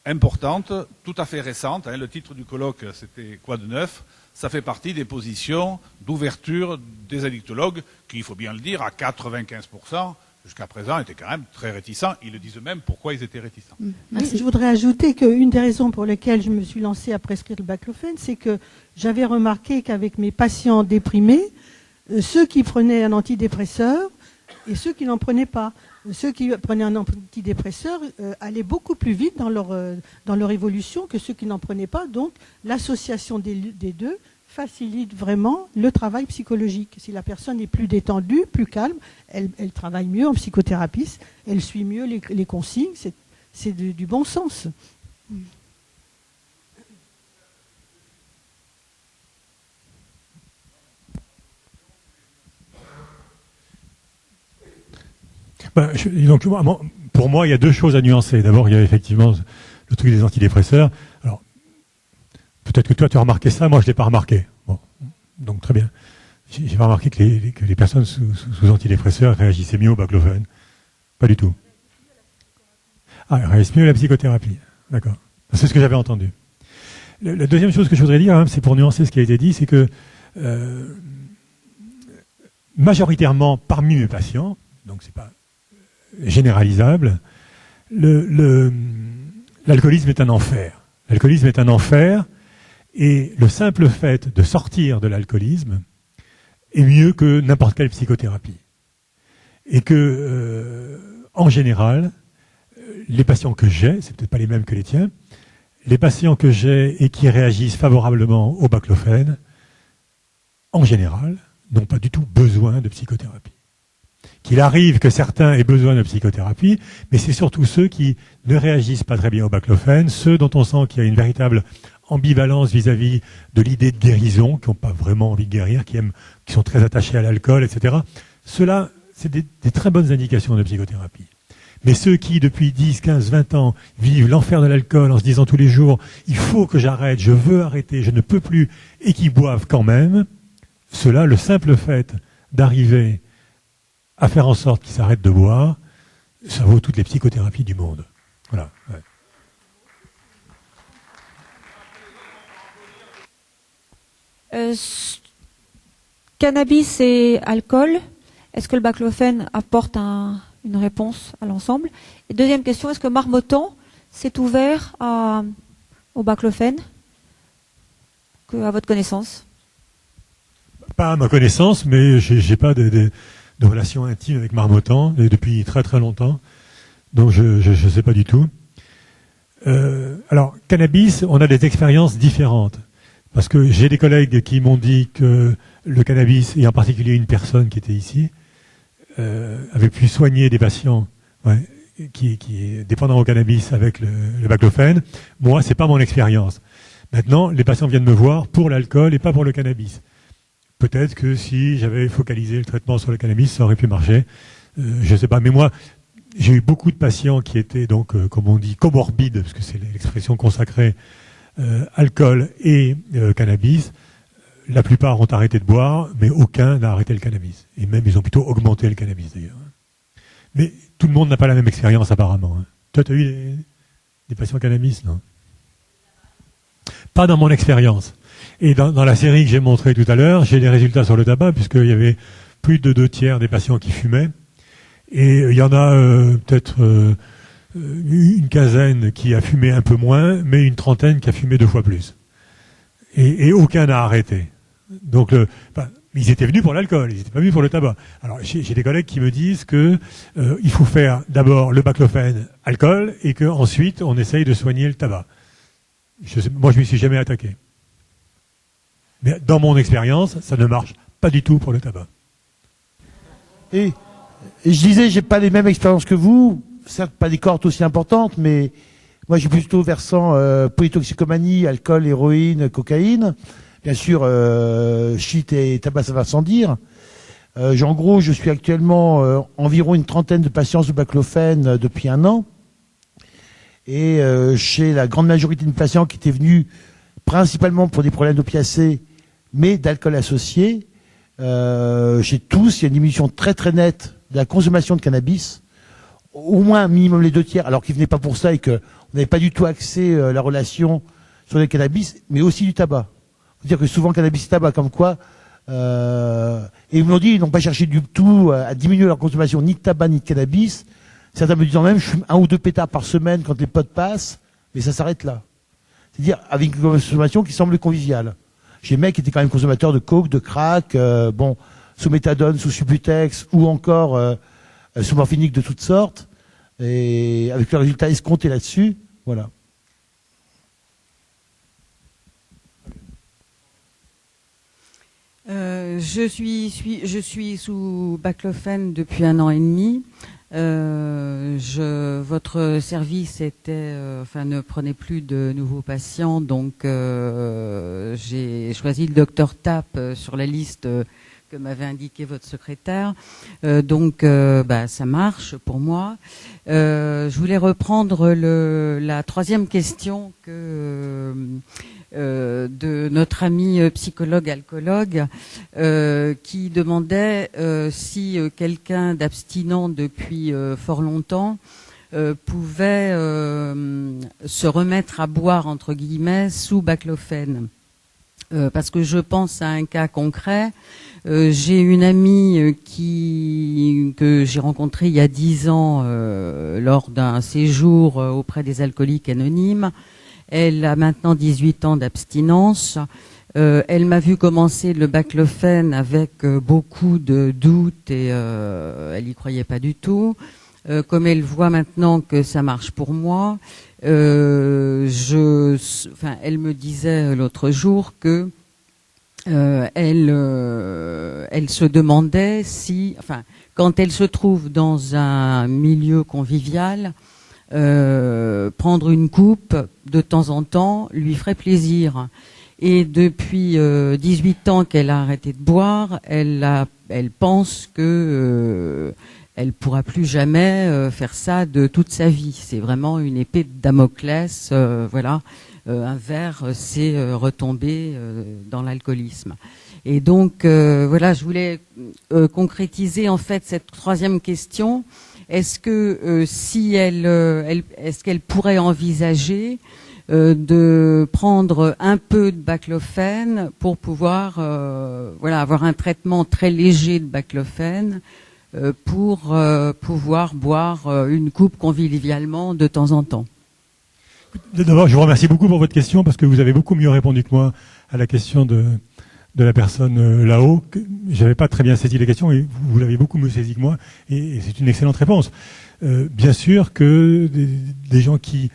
Speaker 1: importante, tout à fait récente. Le titre du colloque, c'était « Quoi de neuf ?» Ça fait partie des positions d'ouverture des addictologues qui, il faut bien le dire, à 95%, jusqu'à présent, étaient quand même très réticents. Ils le disent eux-mêmes pourquoi ils étaient réticents.
Speaker 9: Oui, je voudrais ajouter qu'une des raisons pour lesquelles je me suis lancée à prescrire le baclofène, c'est que j'avais remarqué qu'avec mes patients déprimés, ceux qui prenaient un antidépresseur et ceux qui n'en prenaient pas, ceux qui prenaient un antidépresseur allaient beaucoup plus vite dans leur évolution que ceux qui n'en prenaient pas. Donc l'association des deux facilite vraiment le travail psychologique. Si la personne est plus détendue, plus calme, elle travaille mieux en psychothérapie, elle suit mieux les consignes, c'est du bon sens.
Speaker 2: Donc, pour moi, il y a deux choses à nuancer. D'abord, il y a effectivement le truc des antidépresseurs. Alors, peut-être que toi, tu as remarqué ça, moi, je ne l'ai pas remarqué. Bon, donc très bien. J'ai pas remarqué que les personnes sous antidépresseurs réagissaient mieux au baclofène. Pas du tout. Ah, elles réagissent mieux à la psychothérapie. D'accord. C'est ce que j'avais entendu. La deuxième chose que je voudrais dire, hein, c'est pour nuancer ce qui a été dit, c'est que majoritairement parmi mes patients, donc c'est pas généralisable, l'alcoolisme est un enfer. L'alcoolisme est un enfer, et le simple fait de sortir de l'alcoolisme est mieux que n'importe quelle psychothérapie. Et que, en général, les patients que j'ai, c'est peut-être pas les mêmes que les tiens, les patients que j'ai et qui réagissent favorablement au baclofène, en général, n'ont pas du tout besoin de psychothérapie. Qu'il arrive que certains aient besoin de psychothérapie, mais c'est surtout ceux qui ne réagissent pas très bien au baclofène, ceux dont on sent qu'il y a une véritable ambivalence vis-à-vis de l'idée de guérison, qui n'ont pas vraiment envie de guérir, qui sont très attachés à l'alcool, etc. Ceux-là, c'est des très bonnes indications de psychothérapie. Mais ceux qui, depuis 10, 15, 20 ans, vivent l'enfer de l'alcool en se disant tous les jours « il faut que j'arrête, je veux arrêter, je ne peux plus », et qui boivent quand même, ceux-là, le simple fait d'arriver à faire en sorte qu'ils s'arrêtent de boire, ça vaut toutes les psychothérapies du monde. Voilà. Ouais.
Speaker 10: Cannabis et alcool, est-ce que le baclofène apporte une réponse à l'ensemble? Et deuxième question, est-ce que Marmottan s'est ouvert au baclofène à votre connaissance?
Speaker 2: Pas à ma connaissance, mais j'ai pas de relation intime avec Marmottan depuis très très longtemps, donc je sais pas du tout. Alors cannabis, on a des expériences différentes, parce que j'ai des collègues qui m'ont dit que le cannabis, et en particulier une personne qui était ici, avait pu soigner des patients qui est dépendant au cannabis avec le baclofène. Moi, c'est pas mon expérience. Maintenant, les patients viennent me voir pour l'alcool et pas pour le cannabis. Peut-être que si j'avais focalisé le traitement sur le cannabis, ça aurait pu marcher. Je sais pas. Mais moi, j'ai eu beaucoup de patients qui étaient donc, comme on dit, comorbides, parce que c'est l'expression consacrée, alcool et cannabis. La plupart ont arrêté de boire, mais aucun n'a arrêté le cannabis. Et même, ils ont plutôt augmenté le cannabis, d'ailleurs. Mais tout le monde n'a pas la même expérience, apparemment. Toi, tu as eu des patients cannabis, non? Pas dans mon expérience. Et dans la série que j'ai montrée tout à l'heure, j'ai des résultats sur le tabac, puisqu'il y avait plus de 2/3 des patients qui fumaient. Et il y en a peut-être une quinzaine qui a fumé un peu moins, mais une trentaine qui a fumé 2 fois plus. Et aucun n'a arrêté. Donc, ils étaient venus pour l'alcool, ils n'étaient pas venus pour le tabac. Alors, j'ai des collègues qui me disent que il faut faire d'abord le baclofène alcool, et qu'ensuite, on essaye de soigner le tabac. Moi, je ne m'y suis jamais attaqué. Mais dans mon expérience, ça ne marche pas du tout pour le tabac.
Speaker 11: Et je disais, j'ai pas les mêmes expériences que vous, certes pas des cohortes aussi importantes, mais moi j'ai plutôt versant polytoxicomanie, alcool, héroïne, cocaïne. Bien sûr, shit et tabac, ça va sans dire. En gros, je suis actuellement environ une trentaine de patients sous baclofène depuis 1 an. Et chez la grande majorité de patients qui étaient venus principalement pour des problèmes d'opiacés, mais d'alcool associé, chez tous, il y a une diminution très très nette de la consommation de cannabis, au moins un minimum les 2/3, alors qu'ils venaient pas pour ça et qu'on n'avait pas du tout axé la relation sur le cannabis, mais aussi du tabac. Faut dire que souvent cannabis et tabac, comme quoi, et ils m'ont dit, ils n'ont pas cherché du tout à diminuer leur consommation ni de tabac ni de cannabis. Certains me disent même, je fume 1 ou 2 pétards par semaine quand les potes passent, mais ça s'arrête là. C'est-à-dire avec une consommation qui semble conviviale. J'ai des mecs qui étaient quand même consommateurs de coke, de crack, sous méthadone, sous Subutex, ou encore sous morphinique de toutes sortes, et avec le résultat escompté là-dessus, voilà.
Speaker 12: Je suis sous baclofène depuis 1 an et demi. Votre service ne prenait plus de nouveaux patients, donc j'ai choisi le docteur Tap sur la liste que m'avait indiqué votre secrétaire. Donc ça marche pour moi. Je voulais reprendre la 3e question de notre ami psychologue alcoologue qui demandait si quelqu'un d'abstinent depuis fort longtemps pouvaient se remettre à boire, entre guillemets, sous baclofène. Parce que je pense à un cas concret. J'ai une amie que j'ai rencontrée il y a 10 ans lors d'un séjour auprès des alcooliques anonymes. Elle a maintenant 18 ans d'abstinence. Elle m'a vu commencer le baclofène avec beaucoup de doutes et elle y croyait pas du tout. Comme elle voit maintenant que ça marche pour moi, elle me disait l'autre jour que elle se demandait si, quand elle se trouve dans un milieu convivial, prendre une coupe de temps en temps lui ferait plaisir. Et depuis 18 ans qu'elle a arrêté de boire, elle pense que elle pourra plus jamais faire ça de toute sa vie. C'est vraiment une épée de Damoclès, voilà. Un verre s'est retombé dans l'alcoolisme. Et donc, voilà, je voulais concrétiser en fait cette troisième question. Est-ce que est-ce qu'elle pourrait envisager de prendre un peu de baclofène pour pouvoir avoir un traitement très léger de baclofène pour pouvoir boire une coupe convivialement de temps en temps?
Speaker 2: D'abord, je vous remercie beaucoup pour votre question parce que vous avez beaucoup mieux répondu que moi à la question de la personne là-haut. J'avais pas très bien saisi la question et vous l'avez beaucoup mieux saisi que moi et c'est une excellente réponse. Bien sûr que des gens qui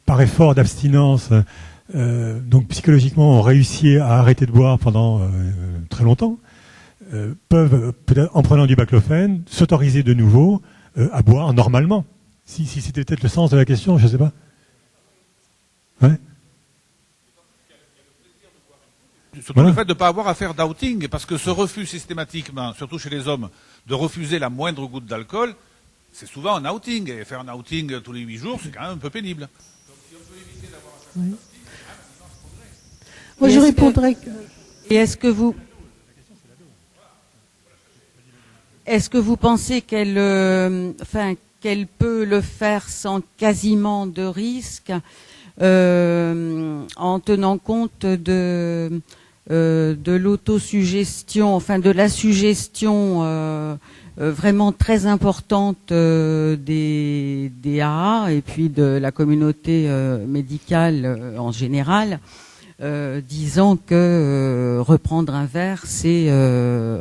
Speaker 2: par effort d'abstinence, donc psychologiquement, ont réussi à arrêter de boire pendant très longtemps, peuvent, peut-être en prenant du baclofène, s'autoriser de nouveau à boire normalement. Si c'était peut-être le sens de la question, je ne sais pas. Ouais.
Speaker 1: Surtout le fait de ne pas avoir à faire d'outing, parce que ce refus systématiquement, surtout chez les hommes, de refuser la moindre goutte d'alcool, c'est souvent un outing. Et faire un outing tous les 8 jours, c'est quand même un peu pénible. Donc si on peut éviter d'avoir à chaque fois,
Speaker 9: moi, je répondrais que...
Speaker 12: Et est-ce que vous pensez qu'elle peut le faire sans quasiment de risque, en tenant compte de l'autosuggestion, de la suggestion vraiment très importante des AA et puis de la communauté médicale en général, disant que reprendre un verre, c'est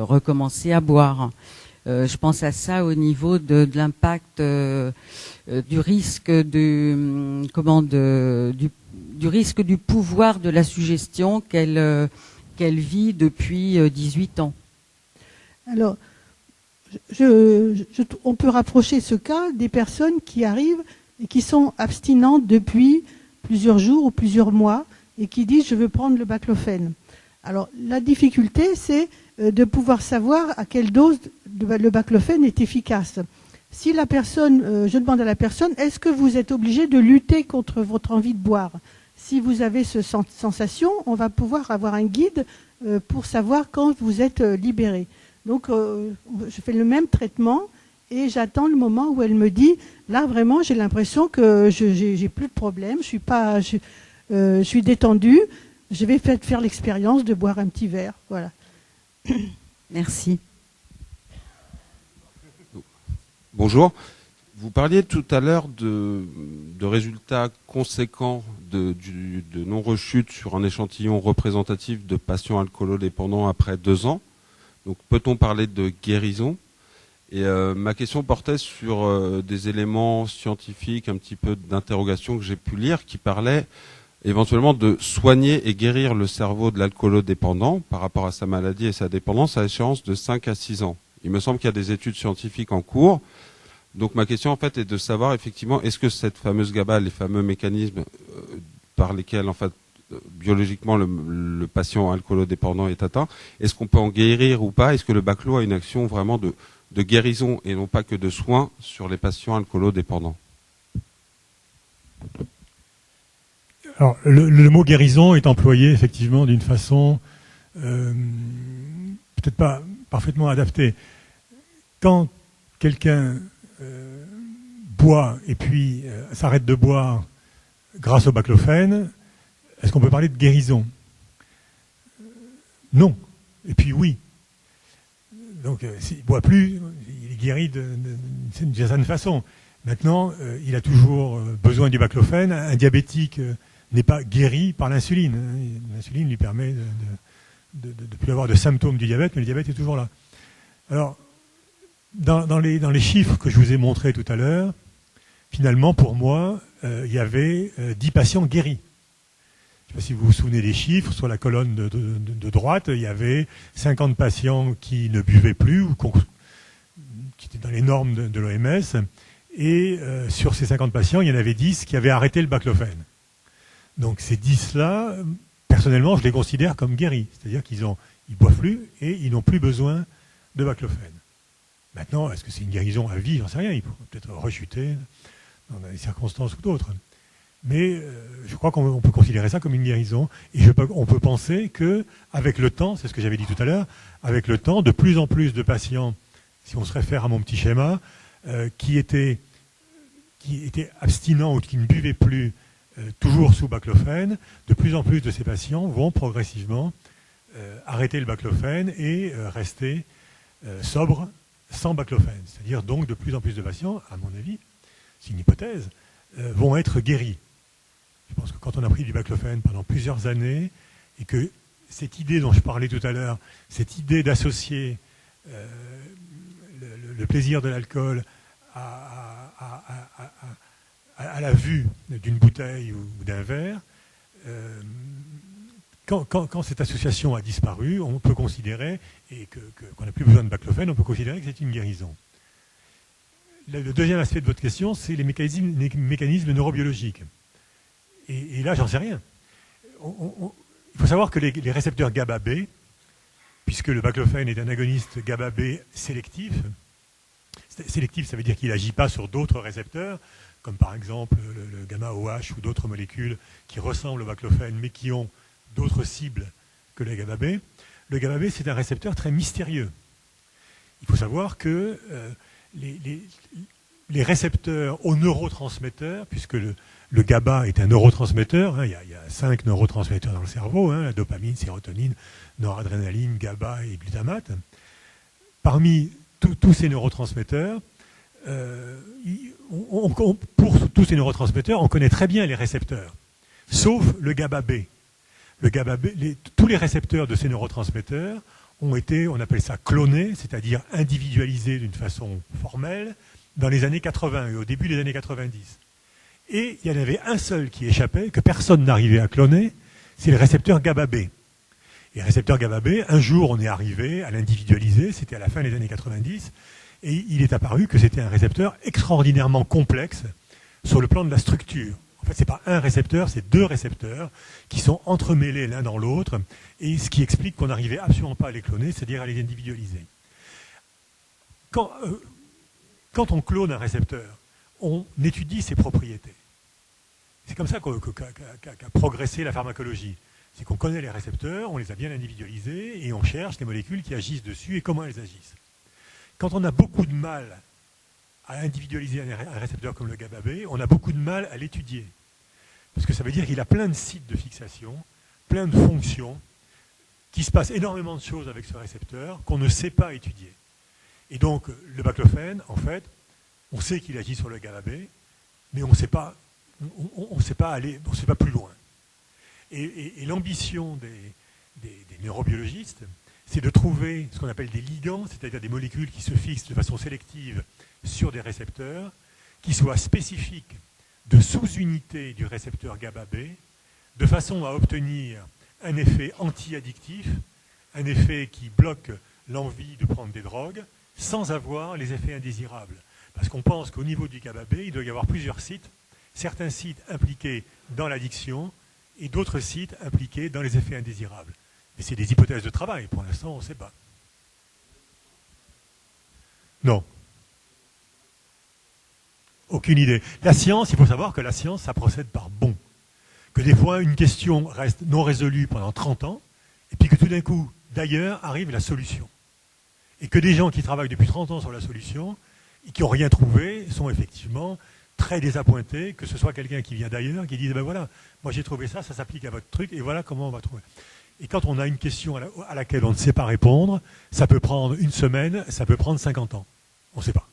Speaker 12: recommencer à boire. Je pense à ça au niveau de l'impact du risque du risque du pouvoir de la suggestion qu'elle vit depuis 18 ans.
Speaker 9: Alors, on peut rapprocher ce cas des personnes qui arrivent et qui sont abstinentes depuis plusieurs jours ou plusieurs mois et qui disent « je veux prendre le baclofène ». Alors, la difficulté, c'est de pouvoir savoir à quelle dose le baclofène est efficace. Si la personne, je demande à la personne, est-ce que vous êtes obligé de lutter contre votre envie de boire? Si vous avez cette sensation, on va pouvoir avoir un guide pour savoir quand vous êtes libéré. Donc, je fais le même traitement et j'attends le moment où elle me dit, là vraiment, j'ai l'impression que j'ai plus de problème, je suis détendue, je vais faire l'expérience de boire un petit verre. Voilà.
Speaker 12: Merci.
Speaker 13: Bonjour. Vous parliez tout à l'heure de résultats conséquents de non-rechute sur un échantillon représentatif de patients alcoolodépendants après 2 ans. Donc peut-on parler de guérison? Et ma question portait sur des éléments scientifiques, un petit peu d'interrogation que j'ai pu lire, qui parlaient éventuellement de soigner et guérir le cerveau de l'alcoolodépendant par rapport à sa maladie et sa dépendance à échéance de 5 à 6 ans. Il me semble qu'il y a des études scientifiques en cours. Donc ma question en fait est de savoir effectivement est-ce que cette fameuse GABA, les fameux mécanismes par lesquels en fait biologiquement le patient alcoolodépendant est atteint, est-ce qu'on peut en guérir ou pas? Est-ce que le baclo a une action vraiment de guérison et non pas que de soins sur les patients alcoolodépendants?
Speaker 2: Alors, le mot guérison est employé effectivement d'une façon peut-être pas parfaitement adaptée. Quand quelqu'un boit et puis s'arrête de boire grâce au baclofène, est-ce qu'on peut parler de guérison? Non. Et puis oui. Donc s'il ne boit plus, il est guéri d'une certaine façon. Maintenant, il a toujours besoin du baclofène. Un diabétique n'est pas guéri par l'insuline. L'insuline lui permet de ne plus avoir de symptômes du diabète, mais le diabète est toujours là. Alors, dans les chiffres que je vous ai montrés tout à l'heure, finalement, pour moi, il y avait 10 patients guéris. Je ne sais pas si vous vous souvenez des chiffres. Sur la colonne de droite, il y avait 50 patients qui ne buvaient plus, ou qui étaient dans les normes de l'OMS. Et sur ces 50 patients, il y en avait 10 qui avaient arrêté le baclofène. Donc ces 10-là, personnellement, je les considère comme guéris. C'est-à-dire qu'ils ne boivent plus et ils n'ont plus besoin de baclofène. Maintenant, est-ce que c'est une guérison à vie? J'en sais rien. Ils pourraient peut-être rechuter dans des circonstances ou d'autres. Mais je crois qu'on peut considérer ça comme une guérison. Et on peut penser qu'avec le temps, c'est ce que j'avais dit tout à l'heure, avec le temps, de plus en plus de patients, si on se réfère à mon petit schéma, qui étaient abstinents ou qui ne buvaient plus toujours sous baclofène, de plus en plus de ces patients vont progressivement arrêter le baclofène et rester sobres sans baclofène. C'est-à-dire donc de plus en plus de patients, à mon avis, c'est une hypothèse, vont être guéris. Je pense que quand on a pris du baclofène pendant plusieurs années et que cette idée dont je parlais tout à l'heure, cette idée d'associer le plaisir de l'alcool à la vue d'une bouteille ou d'un verre, quand cette association a disparu, on peut considérer, et qu'on n'a plus besoin de baclofène, on peut considérer que c'est une guérison. Le deuxième aspect de votre question, c'est les mécanismes neurobiologiques. Et là, j'en sais rien. Il faut savoir que les récepteurs GABA-B, puisque le baclofène est un agoniste GABA-B sélectif, sélectif, ça veut dire qu'il n'agit pas sur d'autres récepteurs, comme par exemple le gamma-OH ou d'autres molécules qui ressemblent au baclofène, mais qui ont d'autres cibles que le GABA-B. Le GABA-B, c'est un récepteur très mystérieux. Il faut savoir que les récepteurs aux neurotransmetteurs, puisque le GABA est un neurotransmetteur, hein, il y a 5 neurotransmetteurs dans le cerveau, hein, la dopamine, sérotonine, noradrénaline, GABA et glutamate. Parmi tous ces neurotransmetteurs, pour tous ces neurotransmetteurs, on connaît très bien les récepteurs, sauf le GABA-B. Tous les récepteurs de ces neurotransmetteurs ont été, on appelle ça clonés, c'est-à-dire individualisés d'une façon formelle, dans les années 80 et au début des années 90. Et il y en avait un seul qui échappait, que personne n'arrivait à cloner, c'est le récepteur GABA-B. Et le récepteur GABA-B, un jour on est arrivé à l'individualiser, c'était à la fin des années 90, et il est apparu que c'était un récepteur extraordinairement complexe sur le plan de la structure. En fait, ce n'est pas un récepteur, c'est 2 récepteurs qui sont entremêlés l'un dans l'autre, et ce qui explique qu'on n'arrivait absolument pas à les cloner, c'est-à-dire à les individualiser. Quand on clone un récepteur, on étudie ses propriétés. C'est comme ça qu'a progressé la pharmacologie. C'est qu'on connaît les récepteurs, on les a bien individualisés, et on cherche les molécules qui agissent dessus et comment elles agissent. Quand on a beaucoup de mal à individualiser un récepteur comme le GABA-B, on a beaucoup de mal à l'étudier. Parce que ça veut dire qu'il a plein de sites de fixation, plein de fonctions, qu'il se passe énormément de choses avec ce récepteur qu'on ne sait pas étudier. Et donc, le baclofène, en fait, on sait qu'il agit sur le GABA-B, mais on ne sait pas plus loin. Et l'ambition des neurobiologistes, c'est de trouver ce qu'on appelle des ligands, c'est-à-dire des molécules qui se fixent de façon sélective sur des récepteurs, qui soient spécifiques de sous-unités du récepteur GABA-B, de façon à obtenir un effet anti-addictif, un effet qui bloque l'envie de prendre des drogues, sans avoir les effets indésirables. Parce qu'on pense qu'au niveau du GABA-B, il doit y avoir plusieurs sites, certains sites impliqués dans l'addiction et d'autres sites impliqués dans les effets indésirables. Mais c'est des hypothèses de travail, pour l'instant on ne sait pas. Non. Aucune idée. La science, il faut savoir que la science, ça procède par bond. Que des fois, une question reste non résolue pendant 30 ans, et puis que tout d'un coup, d'ailleurs, arrive la solution. Et que des gens qui travaillent depuis 30 ans sur la solution, qui n'ont rien trouvé sont effectivement très désappointés, que ce soit quelqu'un qui vient d'ailleurs, qui dit ben voilà, moi j'ai trouvé ça, ça s'applique à votre truc, et voilà comment on va trouver. Et quand on a une question à laquelle on ne sait pas répondre, ça peut prendre une semaine, ça peut prendre 50 ans. On ne sait pas.